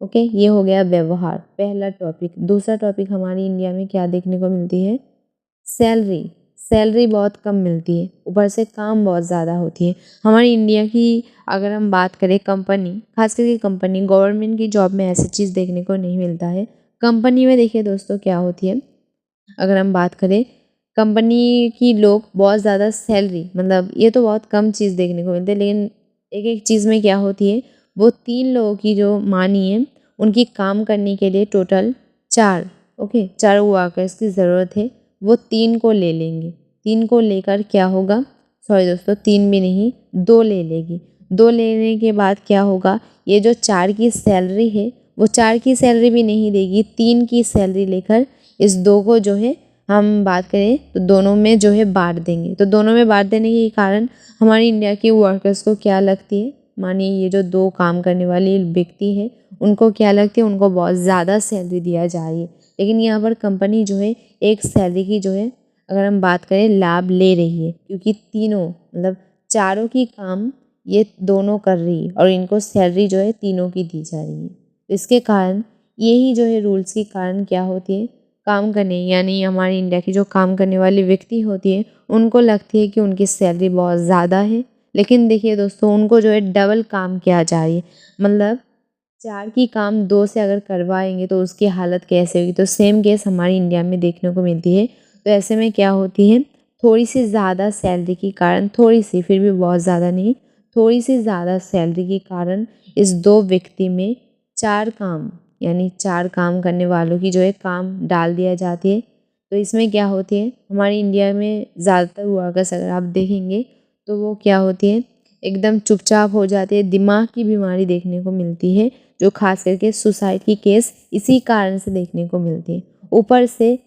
ओके, ये हो गया व्यवहार, पहला टॉपिक। दूसरा टॉपिक हमारी इंडिया में क्या देखने को मिलती है? सैलरी। सैलरी बहुत कम मिलती है, ऊपर से काम बहुत ज़्यादा होती है। हमारी इंडिया की अगर हम बात करें कंपनी, खास करके कंपनी, गवर्नमेंट की जॉब में ऐसी चीज़ देखने को नहीं मिलता है। कंपनी में देखिए दोस्तों क्या होती है, अगर हम बात करें कंपनी की, लोग बहुत ज़्यादा सैलरी, मतलब ये तो बहुत कम चीज़ देखने को मिलती है, लेकिन एक एक चीज़ में क्या होती है, वो 3 लोगों की जो मानिए उनकी काम करने के लिए टोटल 4, ओके 4 वर्कर्स की ज़रूरत है, वो 3 को ले लेंगे। 3 को लेकर क्या होगा, सॉरी दोस्तों 3 भी नहीं, 2 ले लेगी। 2 लेने के बाद क्या होगा, ये जो 4 की सैलरी है वो 4 की सैलरी भी नहीं देगी, 3 की सैलरी लेकर इस 2 को जो है हम बात करें तो दोनों में जो है बांट देंगे। तो दोनों में बांट देने के कारण हमारी इंडिया के वर्कर्स को क्या लगती है, मानिए ये जो 2 काम करने वाली व्यक्ति है उनको क्या लगती है, उनको बहुत ज़्यादा सैलरी दिया जा रही है। लेकिन यहाँ पर कंपनी जो है एक सैलरी की जो है अगर हम बात करें लाभ ले रही है, क्योंकि तीनों मतलब चारों की काम ये दोनों कर रही है और इनको सैलरी जो है तीनों की दी जा रही है। इसके कारण यही जो है रूल्स के कारण क्या होती है, काम करने यानी हमारी इंडिया की जो काम करने वाली व्यक्ति होती है उनको लगती है कि उनकी सैलरी बहुत ज़्यादा है, लेकिन देखिए दोस्तों उनको जो है डबल काम किया जा रही है। मतलब 4 की काम 2 से अगर करवाएंगे तो उसकी हालत कैसे होगी। तो सेम केस हमारी इंडिया में देखने को मिलती है। तो ऐसे में क्या होती है, थोड़ी सी ज़्यादा सैलरी के कारण, थोड़ी सी, फिर भी बहुत ज़्यादा नहीं, थोड़ी सी ज़्यादा सैलरी के कारण इस 2 व्यक्ति में 4 काम यानी 4 काम करने वालों की जो है काम डाल दिया जाती है। तो इसमें क्या होती है, हमारी इंडिया में ज़्यादातर वर्कर्स अगर आप देखेंगे तो वो क्या होती है, एकदम चुपचाप हो जाती है, दिमाग की बीमारी देखने को मिलती है, जो खास करके सुसाइड की केस इसी कारण से देखने को मिलती है। ऊपर से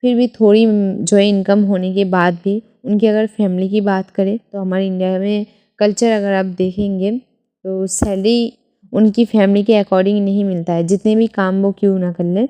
फिर भी थोड़ी जो है इनकम होने के बाद भी उनकी अगर फैमिली की बात करें तो हमारे इंडिया में कल्चर अगर आप देखेंगे तो सैलरी उनकी फैमिली के अकॉर्डिंग नहीं मिलता है, जितने भी काम वो क्यों ना कर लें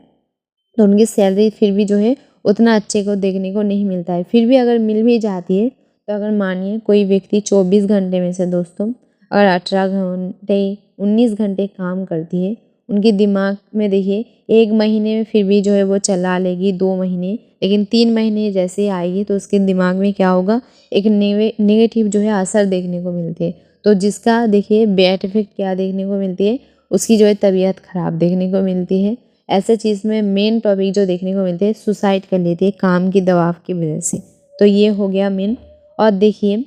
तो उनकी सैलरी फिर भी जो है उतना अच्छे को देखने को नहीं मिलता है। फिर भी अगर मिल भी जाती है तो अगर मानिए कोई व्यक्ति 24 घंटे में से दोस्तों अगर 18 घंटे 19 घंटे काम करती है, उनके दिमाग में देखिए 1 महीने में फिर भी जो है वो चला लेगी, 2 महीने, लेकिन 3 महीने जैसे ही आएगी तो उसके दिमाग में क्या होगा, एक नेगेटिव जो है असर देखने को मिलती है। तो जिसका देखिए बैड इफेक्ट क्या देखने को मिलती है, उसकी जो है तबीयत खराब देखने को मिलती है। ऐसे चीज़ में मेन टॉपिक जो देखने को मिलते हैं, सुसाइड कर लेती है काम की दबाव की वजह से। तो ये हो गया मेन। और देखिए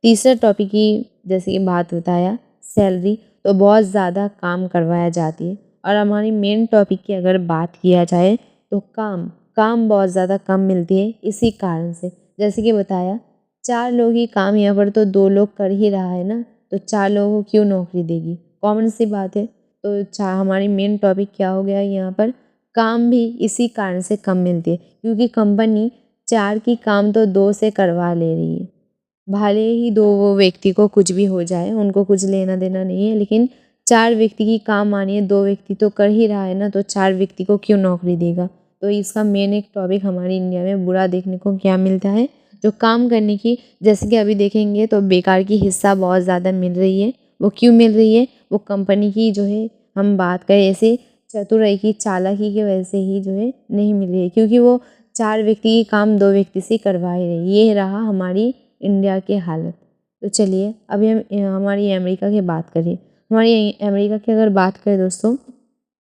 तीसरा टॉपिक की जैसे कि बात बताया सैलरी, तो बहुत ज़्यादा काम करवाया जाती है। और हमारी मेन टॉपिक की अगर बात किया जाए तो काम काम बहुत ज़्यादा कम मिलती है इसी कारण से। जैसे कि बताया 4 लोग ही काम, यहाँ पर तो 2 लोग कर ही रहा है ना, तो 4 लोगों को क्यों नौकरी देगी, कॉमन सी बात है। तो हमारी मेन टॉपिक क्या हो गया यहाँ पर, काम भी इसी कारण से कम मिलती है, क्योंकि कंपनी 4 की काम तो 2 से करवा ले रही है। भले ही 2 वो व्यक्ति को कुछ भी हो जाए, उनको कुछ लेना देना नहीं है, लेकिन 4 व्यक्ति की काम मानिए 2 व्यक्ति तो कर ही रहा है ना, तो 4 व्यक्ति को क्यों नौकरी देगा। तो इसका मेन एक टॉपिक हमारी इंडिया में बुरा देखने को क्या मिलता है, जो काम करने की, जैसे कि अभी देखेंगे तो बेकार की हिस्सा बहुत ज़्यादा मिल रही है। वो क्यों मिल रही है, वो कंपनी की जो है हम बात करें ऐसे चतुराई की, चालाकी की वजह से ही जो है नहीं मिल रही है, क्योंकि वो 4 व्यक्ति की काम 2 व्यक्ति से करवा ही रही। ये रहा हमारी इंडिया की हालत। तो चलिए अभी हम हमारी अमेरिका की बात करें। हमारी अमेरिका की अगर बात करें दोस्तों,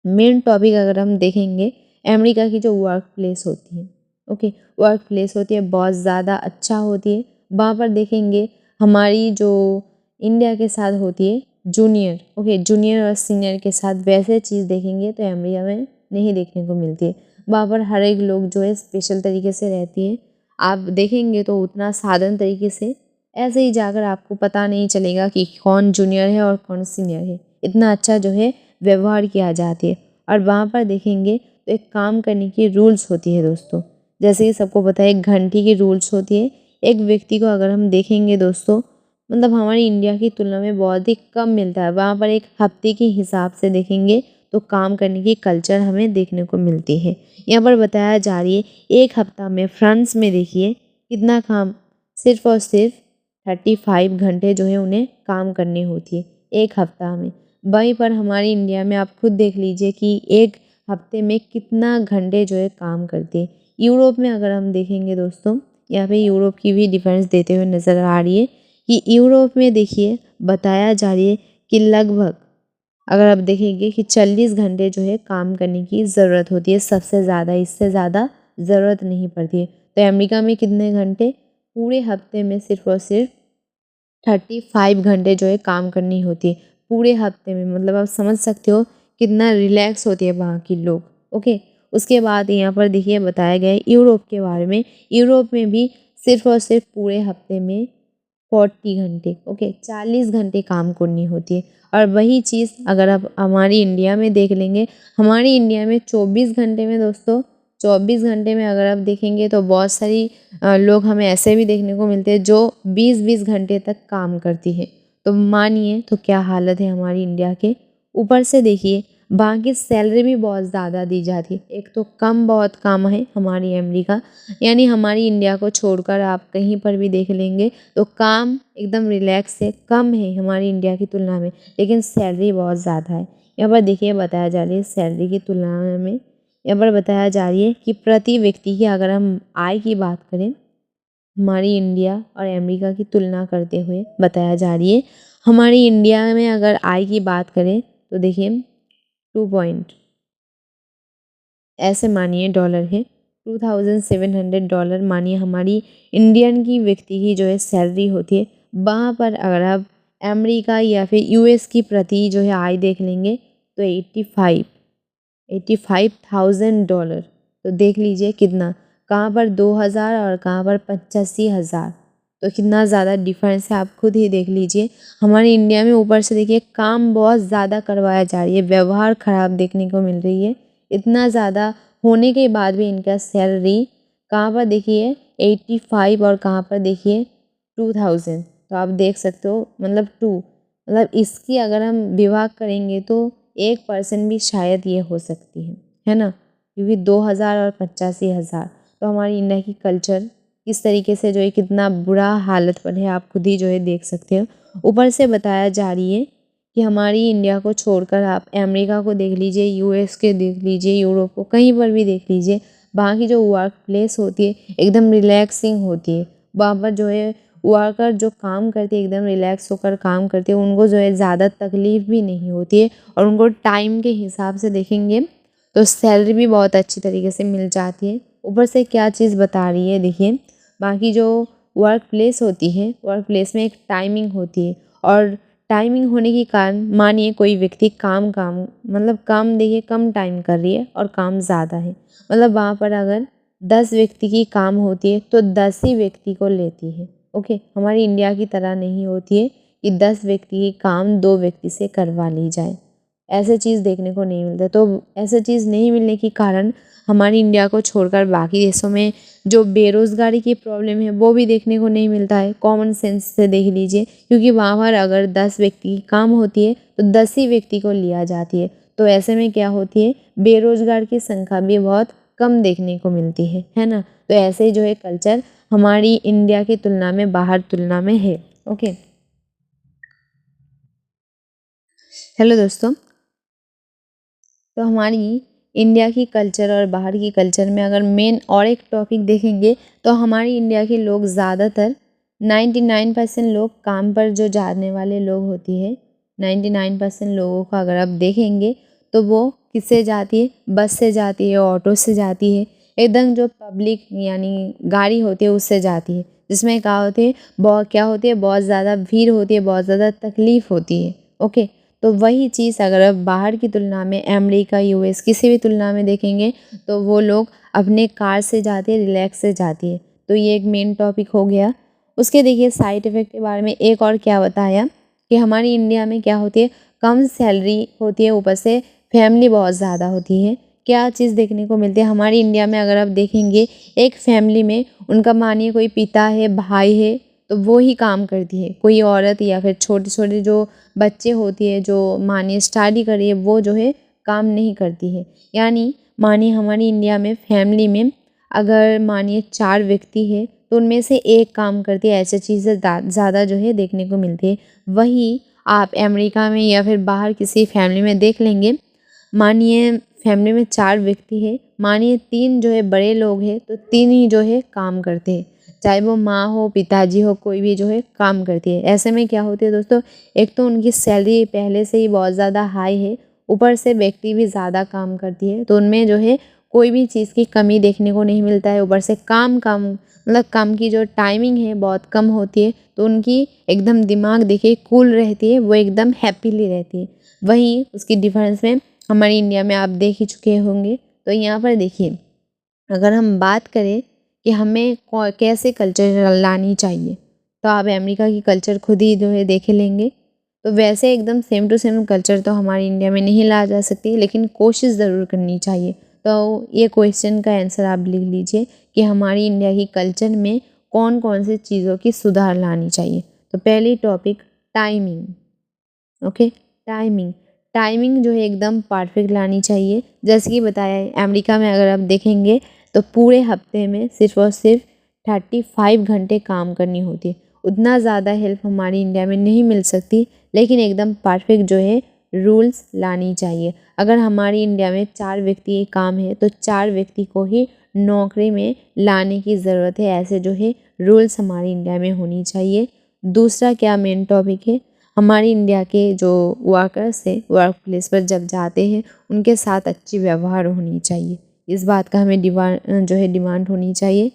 मेन टॉपिक अगर हम देखेंगे, अमेरिका की जो वर्क प्लेस होती है, ओके वर्क प्लेस होती है बहुत ज़्यादा अच्छा होती है। वहाँ पर देखेंगे हमारी जो इंडिया के साथ होती है जूनियर, ओके जूनियर और सीनियर के साथ वैसे चीज़ देखेंगे तो अमेरिका में नहीं देखने को मिलती है। वहाँ पर हर एक लोग जो है स्पेशल तरीके से रहती है। आप देखेंगे तो उतना साधारण तरीके से ऐसे ही जाकर आपको पता नहीं चलेगा कि कौन जूनियर है और कौन सीनियर है, इतना अच्छा जो है व्यवहार किया जाती है। और वहाँ पर देखेंगे तो एक काम करने की रूल्स होती है दोस्तों, जैसे कि सबको पता है 1 घंटे की रूल्स होती है। एक व्यक्ति को अगर हम देखेंगे दोस्तों, मतलब हमारी इंडिया की तुलना में बहुत ही कम मिलता है। वहाँ पर एक हफ्ते के हिसाब से देखेंगे तो काम करने की कल्चर हमें देखने को मिलती है। यहाँ पर बताया जा रही है 1 हफ्ता में फ्रांस में देखिए कितना काम, सिर्फ और सिर्फ 35 घंटे जो है उन्हें काम करनी होती है एक हफ्ता में। वहीं पर हमारी इंडिया में आप खुद देख लीजिए कि एक हफ्ते में कितना घंटे जो है काम करते हैं। यूरोप में अगर हम देखेंगे दोस्तों, यहाँ पे यूरोप की भी डिफरेंस देते हुए नज़र आ रही है कि यूरोप में देखिए बताया जा रही है कि लगभग अगर आप देखेंगे कि 40 घंटे जो है काम करने की ज़रूरत होती है सबसे ज़्यादा, इससे ज़्यादा ज़रूरत नहीं पड़ती है। तो अमेरिका में कितने घंटे, पूरे हफ्ते में सिर्फ और सिर्फ 35 घंटे जो है काम करनी होती है पूरे हफ्ते में। मतलब आप समझ सकते हो कितना रिलैक्स होती है वहाँ की लोग। ओके, उसके बाद यहाँ पर देखिए बताया गया है यूरोप के बारे में। यूरोप में भी सिर्फ और सिर्फ पूरे हफ्ते में 40 घंटे, ओके, 40 घंटे काम करनी होती है। और वही चीज़ अगर आप हमारी इंडिया में देख लेंगे, हमारी इंडिया में 24 घंटे में दोस्तों, 24 घंटे में अगर आप देखेंगे तो बहुत सारी लोग हमें ऐसे भी देखने को मिलते हैं जो 20-20 घंटे तक काम करती है। तो मानिए तो क्या हालत है हमारी इंडिया के। ऊपर से देखिए वहाँ की सैलरी भी बहुत ज़्यादा दी जाती है। एक तो कम बहुत कम है हमारी अमेरिका, यानी हमारी इंडिया को छोड़कर आप कहीं पर भी देख लेंगे तो काम एकदम रिलैक्स है, कम है हमारी इंडिया की तुलना में, लेकिन सैलरी बहुत ज़्यादा है। यहाँ पर देखिए बताया जा रही है सैलरी की तुलना में, यहाँ पर बताया जा रही है कि प्रति व्यक्ति की अगर हम आय की बात करें, हमारी इंडिया और अमेरिका की तुलना करते हुए बताया जा रही है, हमारी इंडिया में अगर आय की बात करें तो देखिए 2 पॉइंट ऐसे मानिए डॉलर है, $2700 मानिए हमारी इंडियन की व्यक्ति की जो है सैलरी होती है। वहाँ पर अगर आप अमेरिका या फिर यूएस की प्रति जो है आय देख लेंगे तो 85,000 डॉलर। तो देख लीजिए कितना, कहाँ पर 2000 और कहाँ पर 85,000, तो कितना ज़्यादा डिफरेंस है, आप खुद ही देख लीजिए। हमारी इंडिया में ऊपर से देखिए काम बहुत ज़्यादा करवाया जा रही है, व्यवहार ख़राब देखने को मिल रही है। इतना ज़्यादा होने के बाद भी इनका सैलरी कहाँ पर देखिए 85 और कहाँ पर देखिए 2000। तो आप देख सकते हो मतलब मतलब इसकी अगर हम विभाग करेंगे तो 1% भी शायद ये हो सकती है ना, क्योंकि 2000 और 85,000। तो हमारी इंडिया की कल्चर किस तरीके से जो है कितना बुरा हालत पर है, आप खुद ही जो है देख सकते हो। ऊपर से बताया जा रही है कि हमारी इंडिया को छोड़कर आप अमेरिका को देख लीजिए, यूएस के देख लीजिए, यूरोप को कहीं पर भी देख लीजिए, वहाँ की जो वर्क प्लेस होती है एकदम रिलैक्सिंग होती है। वहाँ पर जो है वर्कर जो काम करते हैं एकदम रिलैक्स होकर काम करते हैं, उनको जो है ज़्यादा तकलीफ़ भी नहीं होती है और उनको टाइम के हिसाब से देखेंगे तो सैलरी भी बहुत अच्छी तरीके से मिल जाती है। ऊपर से क्या चीज़ बता रही है देखिए, बाकी जो वर्क प्लेस होती है, वर्क प्लेस में एक टाइमिंग होती है और टाइमिंग होने के कारण मानिए कोई व्यक्ति काम काम मतलब काम देखिए कम टाइम कर रही है और काम ज़्यादा है, मतलब वहाँ पर अगर 10 व्यक्ति की काम होती है तो 10 ही व्यक्ति को लेती है। ओके, हमारी इंडिया की तरह नहीं होती है कि 10 व्यक्ति की काम 2 व्यक्ति से करवा ली जाए, ऐसे चीज़ देखने को नहीं मिलता। तो ऐसे चीज़ नहीं मिलने के कारण हमारी इंडिया को छोड़कर बाकी देशों में जो बेरोज़गारी की प्रॉब्लम है वो भी देखने को नहीं मिलता है। कॉमन सेंस से देख लीजिए, क्योंकि वहाँ पर अगर 10 व्यक्ति की काम होती है तो 10 ही व्यक्ति को लिया जाती है। तो ऐसे में क्या होती है, बेरोज़गार की संख्या भी बहुत कम देखने को मिलती है ना। तो ऐसे ही जो है कल्चर हमारी इंडिया की तुलना में बाहर तुलना में है। ओके, हेलो दोस्तों, तो हमारी इंडिया की कल्चर और बाहर की कल्चर में अगर मेन और एक टॉपिक देखेंगे तो हमारी इंडिया के लोग ज़्यादातर 99% लोग काम पर जो जाने वाले लोग होती है, 99% लोगों का अगर आप देखेंगे तो वो किससे जाती है, बस से जाती है, ऑटो से जाती है, एकदम जो पब्लिक यानी गाड़ी होती है उससे जाती है, जिसमें क्या होती है बहुत ज़्यादा भीड़ होती है, बहुत ज़्यादा तकलीफ़ होती है। ओके, तो वही चीज़ अगर आप बाहर की तुलना में अमेरिका, यूएस किसी भी तुलना में देखेंगे तो वो लोग अपने कार से जाते हैं, रिलैक्स से जाती है। तो ये एक मेन टॉपिक हो गया। उसके देखिए साइड इफ़ेक्ट के बारे में एक और क्या बताया कि हमारी इंडिया में क्या होती है, कम सैलरी होती है, ऊपर से फैमिली बहुत ज़्यादा होती है। क्या चीज़ देखने को मिलती है हमारी इंडिया में, अगर आप देखेंगे एक फैमिली में उनका मानिए कोई पिता है, भाई है, तो वो ही काम करती है, कोई औरत या फिर छोटे छोटे जो बच्चे होती है जो मानिए स्टडी कर रही है वो जो है काम नहीं करती है। यानी मानिए हमारी इंडिया में फैमिली में अगर मानिए 4 व्यक्ति है तो उनमें से एक काम करती है, ऐसी चीज़ें ज़्यादा जो है देखने को मिलती है। वहीं आप अमेरिका में या फिर बाहर किसी फैमिली में देख लेंगे, मानिए फैमिली में 4 व्यक्ति है, मानिए 3 जो है बड़े लोग हैं, तो 3 ही जो है काम करते हैं, चाहे वो माँ हो, पिताजी हो, कोई भी जो है काम करती है। ऐसे में क्या होती है दोस्तों, एक तो उनकी सैलरी पहले से ही बहुत ज़्यादा हाई है, ऊपर से व्यक्ति भी ज़्यादा काम करती है, तो उनमें जो है कोई भी चीज़ की कमी देखने को नहीं मिलता है। ऊपर से काम मतलब काम की जो टाइमिंग है बहुत कम होती है, तो उनकी एकदम दिमाग देखिए कूल रहती है, वो एकदम हैप्पीली रहती है। वहीं उसकी डिफरेंस में हमारे इंडिया में आप देख ही चुके होंगे। तो यहाँ पर देखिए, अगर हम बात करें कि हमें कैसे कल्चर लानी चाहिए, तो आप अमेरिका की कल्चर खुद ही जो है देख लेंगे। तो वैसे एकदम सेम टू सेम कल्चर तो हमारे इंडिया में नहीं ला जा सकती, लेकिन कोशिश ज़रूर करनी चाहिए। तो ये क्वेश्चन का आंसर आप लिख लीजिए कि हमारी इंडिया की कल्चर में कौन कौन सी चीज़ों की सुधार लानी चाहिए। तो पहली टॉपिक टाइमिंग। ओके, टाइमिंग जो है एकदम परफेक्ट लानी चाहिए। जैसे कि बताया है, अमेरिका में अगर आप देखेंगे तो पूरे हफ्ते में सिर्फ और सिर्फ 35 घंटे काम करनी होती है। उतना ज़्यादा हेल्प हमारी इंडिया में नहीं मिल सकती, लेकिन एकदम परफेक्ट जो है रूल्स लानी चाहिए। अगर हमारी इंडिया में 4 व्यक्ति काम है, तो 4 व्यक्ति को ही नौकरी में लाने की ज़रूरत है। ऐसे जो है रूल्स हमारी इंडिया में होनी चाहिए। दूसरा क्या मेन टॉपिक है, हमारी इंडिया के जो वर्कर्स है वर्क प्लेस पर जब जाते हैं, उनके साथ अच्छी व्यवहार होनी चाहिए। इस बात का हमें डिमांड होनी चाहिए।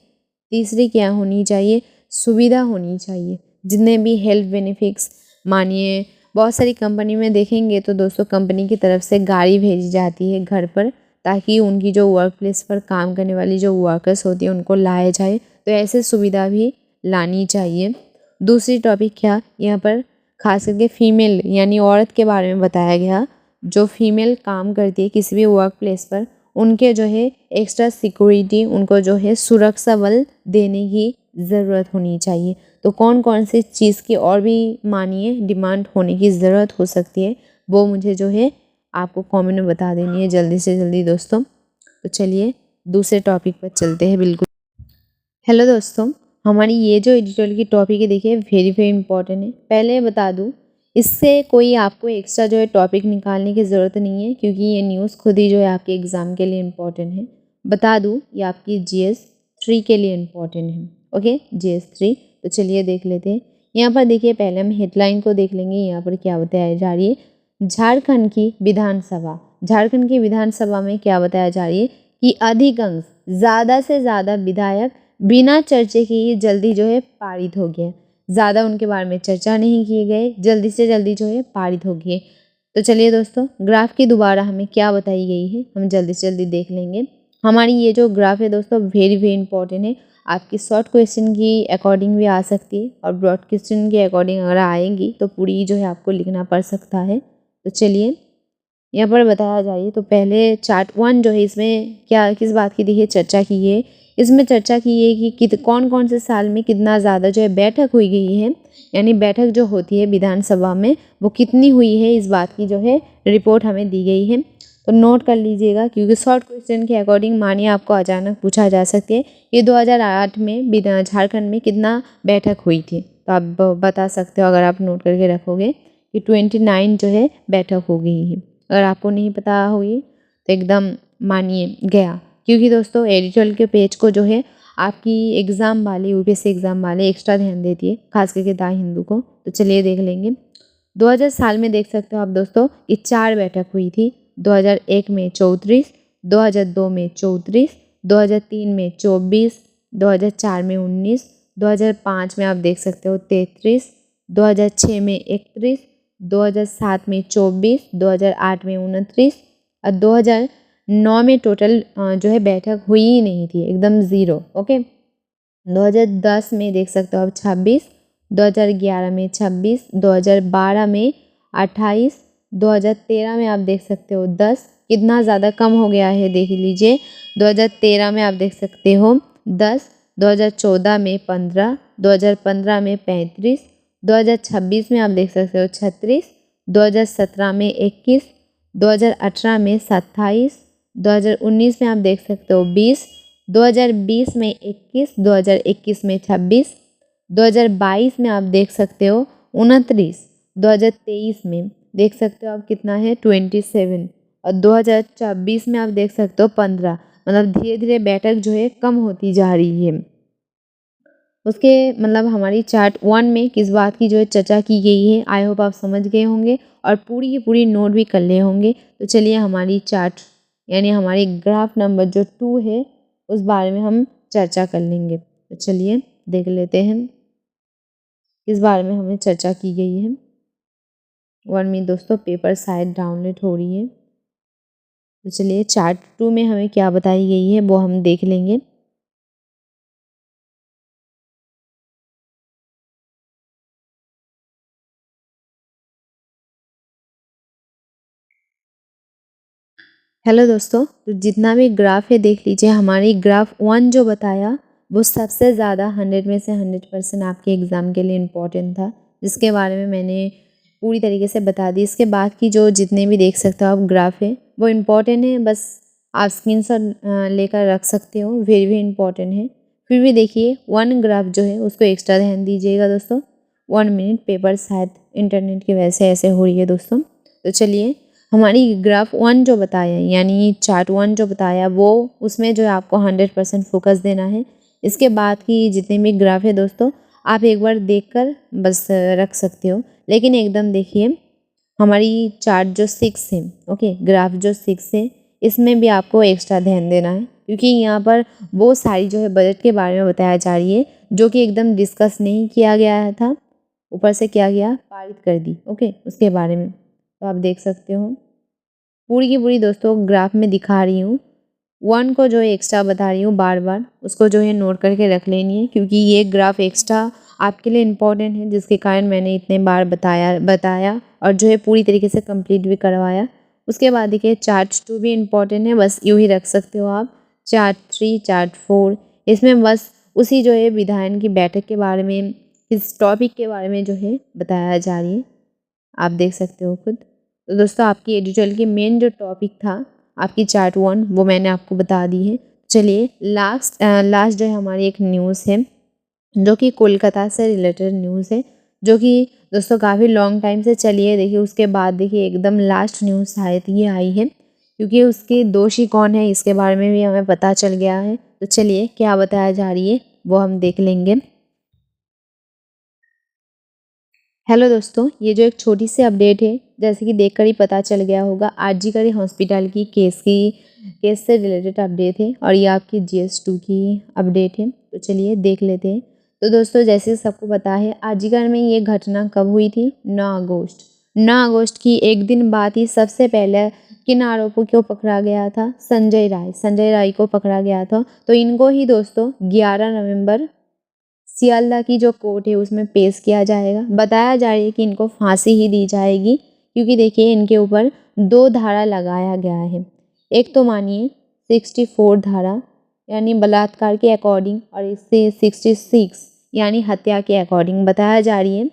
तीसरी क्या होनी चाहिए, सुविधा होनी चाहिए। जितने भी हेल्थ बेनिफिट्स, मानिए बहुत सारी कंपनी में देखेंगे तो दोस्तों कंपनी की तरफ से गाड़ी भेजी जाती है घर पर, ताकि उनकी जो वर्क प्लेस पर काम करने वाली जो वर्कर्स होती है उनको लाया जाए। तो ऐसे सुविधा भी लानी चाहिए। दूसरी टॉपिक क्या, यहाँ पर खास करके फीमेल यानी औरत के बारे में बताया गया। जो फीमेल काम करती है किसी भी वर्क प्लेस पर, उनके जो है एक्स्ट्रा सिक्योरिटी, उनको जो है सुरक्षा बल देने की ज़रूरत होनी चाहिए। तो कौन कौन सी चीज़ की और भी मानिए डिमांड होने की ज़रूरत हो सकती है, वो मुझे जो है आपको कमेंट में बता देनी है जल्दी से जल्दी दोस्तों। तो चलिए दूसरे टॉपिक पर चलते हैं। बिल्कुल, हेलो दोस्तों, हमारी ये जो एडिटोरियल की टॉपिक है देखिए वेरी इंपॉर्टेंट है। पहले बता दूँ, इससे कोई आपको एक्स्ट्रा जो है टॉपिक निकालने की ज़रूरत नहीं है, क्योंकि ये न्यूज़ खुद ही जो है आपके एग्ज़ाम के लिए इम्पॉर्टेंट है। बता दूँ, ये आपकी GS3 के लिए इम्पॉर्टेंट है। Okay, GS3। तो चलिए देख लेते हैं। यहाँ पर देखिए, पहले हम हेडलाइन को देख लेंगे। यहाँ पर क्या बताया जा रही है, झारखंड की विधानसभा में क्या बताया जा रही है कि अधिकांश ज़्यादा से ज़्यादा विधायक बिना चर्चा के ही जल्दी जो है पारित हो गए। ज़्यादा उनके बारे में चर्चा नहीं किए गए, जल्दी से जल्दी जो है पारित हो गए। तो चलिए दोस्तों, ग्राफ की दोबारा हमें क्या बताई गई है हम जल्दी से जल्दी देख लेंगे। हमारी ये जो ग्राफ है दोस्तों वेरी इंपॉर्टेंट है। आपकी शॉर्ट क्वेश्चन की अकॉर्डिंग भी आ सकती है, और ब्रॉड क्वेश्चन के अकॉर्डिंग अगर आएंगी तो पूरी जो है आपको लिखना पड़ सकता है। तो चलिए यहाँ पर बताया जाए, तो पहले चार्ट 1 जो है इसमें क्या किस बात की देखिए चर्चा की है। इसमें चर्चा की है कि कौन कौन से साल में कितना ज़्यादा जो है बैठक हुई गई है, यानी बैठक जो होती है विधानसभा में वो कितनी हुई है, इस बात की जो है रिपोर्ट हमें दी गई है। तो नोट कर लीजिएगा, क्योंकि शॉर्ट क्वेश्चन के अकॉर्डिंग मानिए आपको अचानक पूछा जा सकती है ये 2008 में झारखंड में कितना बैठक हुई थी, तो आप बता सकते हो अगर आप नोट करके रखोगे कि 29 जो है बैठक हो गई है। अगर आपको नहीं पता होगी तो एकदम मानिए गया, क्योंकि दोस्तों एडिटोरियल के पेज को जो है आपकी एग्ज़ाम वाले UPSC एग्ज़ाम वाले एक्स्ट्रा ध्यान देती है, खास करके द हिंदू को। तो चलिए देख लेंगे। 2000 साल में देख सकते हो आप दोस्तों कि 4 बैठक हुई थी। 2001 में 34, 2002 में 34, 2003 में 24, 2004 में 19, 2005 में आप देख सकते हो 33, 2006 में 31, 2007 में 24, 2008 में 29, और 2009 में टोटल जो है बैठक हुई ही नहीं थी, एकदम ज़ीरो। ओके, 2010 में देख सकते हो आप 26, 2011 में 26, 2012 में 28, 2013 में आप देख सकते हो 10, कितना ज़्यादा कम हो गया है देख लीजिए। 2013 में आप देख सकते हो 10, 2014 में 15, 2015 में 35, 2026 में आप देख सकते हो 36, 2017 में 21, 2018 में 27, 2019 में आप देख सकते हो 20, 2020 में 21, 2021 में 26, 2022 में आप देख सकते हो 29, 2023 में देख सकते हो आप कितना है 27, और 2024 में आप देख सकते हो 15। मतलब धीरे धीरे बैठक जो है कम होती जा रही है। उसके मतलब हमारी चार्ट 1 में किस बात की जो है चर्चा की गई है, आई होप आप समझ गए होंगे और पूरी की पूरी नोट भी कर लिए होंगे। तो चलिए हमारी चार्ट यानी हमारी ग्राफ नंबर जो 2 है उस बारे में हम चर्चा कर लेंगे। तो चलिए देख लेते हैं किस बारे में हमें चर्चा की गई है। 1 में दोस्तों पेपर शायद डाउनलोड हो रही है। तो चलिए चार्ट 2 में हमें क्या बताई गई है वो हम देख लेंगे। हेलो दोस्तों, तो जितना भी ग्राफ है देख लीजिए। हमारी ग्राफ 1 जो बताया वो सबसे ज़्यादा 100 में से 100% आपके एग्ज़ाम के लिए इम्पोर्टेंट था, जिसके बारे में मैंने पूरी तरीके से बता दी। इसके बाद की जो जितने भी देख सकते हो आप ग्राफ है वो इम्पोर्टेंट है, बस आप स्क्रीनशॉट लेकर रख सकते हो, फिर भी इम्पोर्टेंट है। फिर भी देखिए 1 ग्राफ जो है उसको एक्स्ट्रा ध्यान दीजिएगा दोस्तों। 1 मिनट पेपर शायद इंटरनेट की वजह से ऐसे हो रही है दोस्तों। तो चलिए हमारी ग्राफ 1 जो बताया यानी चार्ट 1 जो बताया वो उसमें जो है आपको 100% फोकस देना है। इसके बाद की जितने भी ग्राफ है दोस्तों आप एक बार देखकर बस रख सकते हो, लेकिन एकदम देखिए हमारी चार्ट जो 6 है, ओके, ग्राफ जो 6 है इसमें भी आपको एक्स्ट्रा ध्यान देना है, क्योंकि यहाँ पर वो सारी जो है बजट के बारे में बताया जा रही है जो कि एकदम डिस्कस नहीं किया गया था, ऊपर से क्या गया पारित कर दी, ओके, उसके बारे में। तो आप देख सकते हो पूरी की पूरी दोस्तों ग्राफ में दिखा रही हूँ। 1 को जो है एक्स्ट्रा बता रही हूँ बार बार, उसको जो है नोट करके रख लेनी है, क्योंकि ये ग्राफ एक्स्ट्रा आपके लिए इम्पोर्टेंट है, जिसके कारण मैंने इतने बार बताया और जो है पूरी तरीके से कंप्लीट भी करवाया। उसके बाद देखिए चार्ट 2 भी इम्पोर्टेंट है, बस यूँ ही रख सकते हो आप। चार्ट 3, चार्ट 4, इसमें बस उसी जो है विधायन की बैठक के बारे में, इस टॉपिक के बारे में जो है बताया जा रही है, आप देख सकते हो खुद। तो दोस्तों आपकी एडिटोरियल की मेन जो टॉपिक था आपकी चार्ट 1 वो मैंने आपको बता दी है। चलिए लास्ट जो है हमारी एक न्यूज़ है जो कि कोलकाता से रिलेटेड न्यूज़ है, जो कि दोस्तों काफ़ी लॉन्ग टाइम से चली है। देखिए उसके बाद देखिए एकदम लास्ट न्यूज़ शायद ये आई है, क्योंकि उसके दोषी कौन है इसके बारे में भी हमें पता चल गया है। तो चलिए क्या बताया जा रही है वो हम देख लेंगे। हेलो दोस्तों, ये जो एक छोटी सी अपडेट है, जैसे कि देखकर ही पता चल गया होगा, आरजी हॉस्पिटल की केस से रिलेटेड अपडेट है और ये आपकी GS2 की अपडेट है। तो चलिए देख लेते हैं। तो दोस्तों जैसे सबको पता है आरजीकर में ये घटना कब हुई थी, 9 अगस्त की एक दिन बाद ही सबसे पहले किन आरोपों को पकड़ा गया था, संजय राय को पकड़ा गया था। तो इनको ही दोस्तों 11 नवंबर सियालदह की जो कोर्ट है उसमें पेश किया जाएगा। बताया जा रही है कि इनको फांसी ही दी जाएगी, क्योंकि देखिए इनके ऊपर 2 धारा लगाया गया है। एक तो मानिए 64 धारा यानी बलात्कार के अकॉर्डिंग, और इससे 66 यानी हत्या के अकॉर्डिंग बताया जा रही है।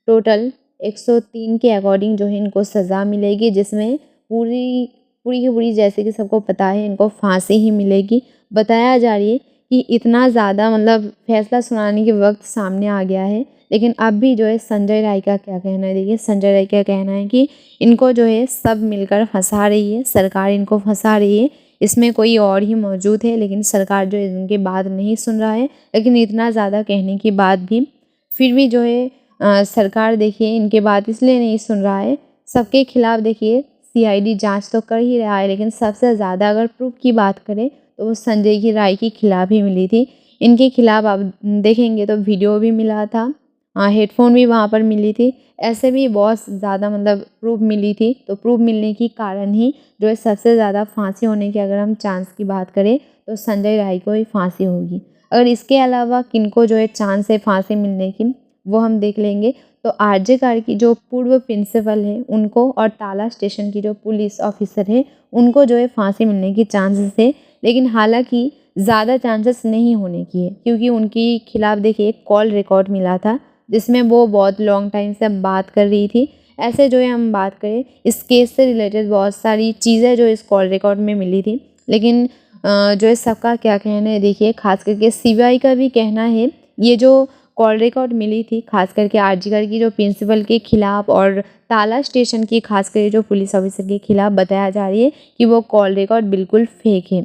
टोटल 103 के अकॉर्डिंग जो है इनको सज़ा मिलेगी, जिसमें पूरी पूरी की पूरी जैसे कि सबको पता है इनको फांसी ही मिलेगी। बताया जा रही है कि इतना ज़्यादा मतलब फैसला सुनाने के वक्त सामने आ गया है, लेकिन अब भी जो है संजय राय का क्या कहना है। देखिए संजय राय का कहना है कि इनको जो है सब मिलकर फंसा रही है, सरकार इनको फंसा रही है, इसमें कोई और ही मौजूद है, लेकिन सरकार जो है इनकी बात नहीं सुन रहा है। लेकिन इतना ज़्यादा कहने के बाद भी फिर भी जो है सरकार देखिए इनके बात इसलिए नहीं सुन रहा है। सबके खिलाफ देखिए CID जांच तो कर ही रहा है, लेकिन सबसे ज़्यादा अगर प्रूफ की बात करें तो वो संजय की राय के खिलाफ ही मिली थी। इनके खिलाफ आप देखेंगे तो वीडियो भी मिला था, हेडफोन भी वहाँ पर मिली थी, ऐसे भी बहुत ज़्यादा मतलब प्रूफ मिली थी। तो प्रूफ मिलने के कारण ही जो है सबसे ज़्यादा फांसी होने की अगर हम चांस की बात करें तो संजय राय को ही फांसी होगी। अगर इसके अलावा किनको जो है चांस है फांसी मिलने की वो हम देख लेंगे। तो RJ की जो पूर्व प्रिंसिपल है उनको, और ताला स्टेशन की जो पुलिस ऑफिसर है उनको जो है फांसी मिलने की चांसेस है, लेकिन हालांकि ज़्यादा चांसेस नहीं होने की है, क्योंकि उनके खिलाफ देखिए एक कॉल रिकॉर्ड मिला था जिसमें वो बहुत लॉन्ग टाइम से बात कर रही थी। ऐसे जो है हम बात करें इस केस से रिलेटेड बहुत सारी चीज़ें जो इस कॉल रिकॉर्ड में मिली थी, लेकिन जो है सबका क्या कहना है देखिए, खास करके सीबीआई का भी कहना है ये जो कॉल रिकॉर्ड मिली थी खास करके आरजीकर की जो प्रिंसिपल के खिलाफ और ताला स्टेशन की खास करके जो पुलिस ऑफिसर के खिलाफ बताया जा रही है कि वो कॉल रिकॉर्ड बिल्कुल फेक है।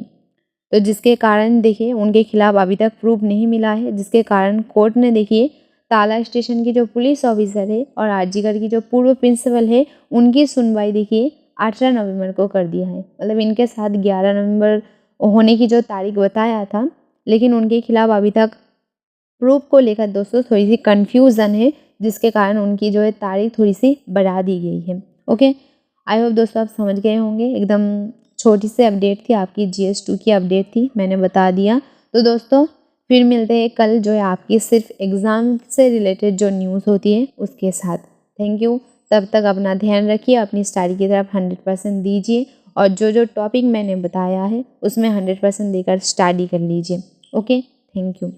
तो जिसके कारण देखिए उनके खिलाफ अभी तक प्रूफ नहीं मिला है, जिसके कारण कोर्ट ने देखिए ताला स्टेशन की जो पुलिस ऑफिसर है और आरजीकर की जो पूर्व प्रिंसिपल है उनकी सुनवाई देखिए 18 नवंबर को कर दिया है। मतलब इनके साथ 11 नवंबर होने की जो तारीख बताया था, लेकिन उनके खिलाफ अभी तक प्रूफ को लेकर दोस्तों थोड़ी सी कन्फ्यूज़न है, जिसके कारण उनकी जो है तारीख थोड़ी सी बढ़ा दी गई है। ओके, आई होप दोस्तों आप समझ गए होंगे। एकदम छोटी सी अपडेट थी, आपकी GS2 की अपडेट थी, मैंने बता दिया। तो दोस्तों फिर मिलते हैं कल जो है आपकी सिर्फ एग्ज़ाम से रिलेटेड जो न्यूज़ होती है उसके साथ। Thank you. तब तक अपना ध्यान रखिए, अपनी स्टडी की तरफ 100% दीजिए और जो जो टॉपिक मैंने बताया है उसमें 100% देकर स्टडी कर लीजिए। Okay, thank you.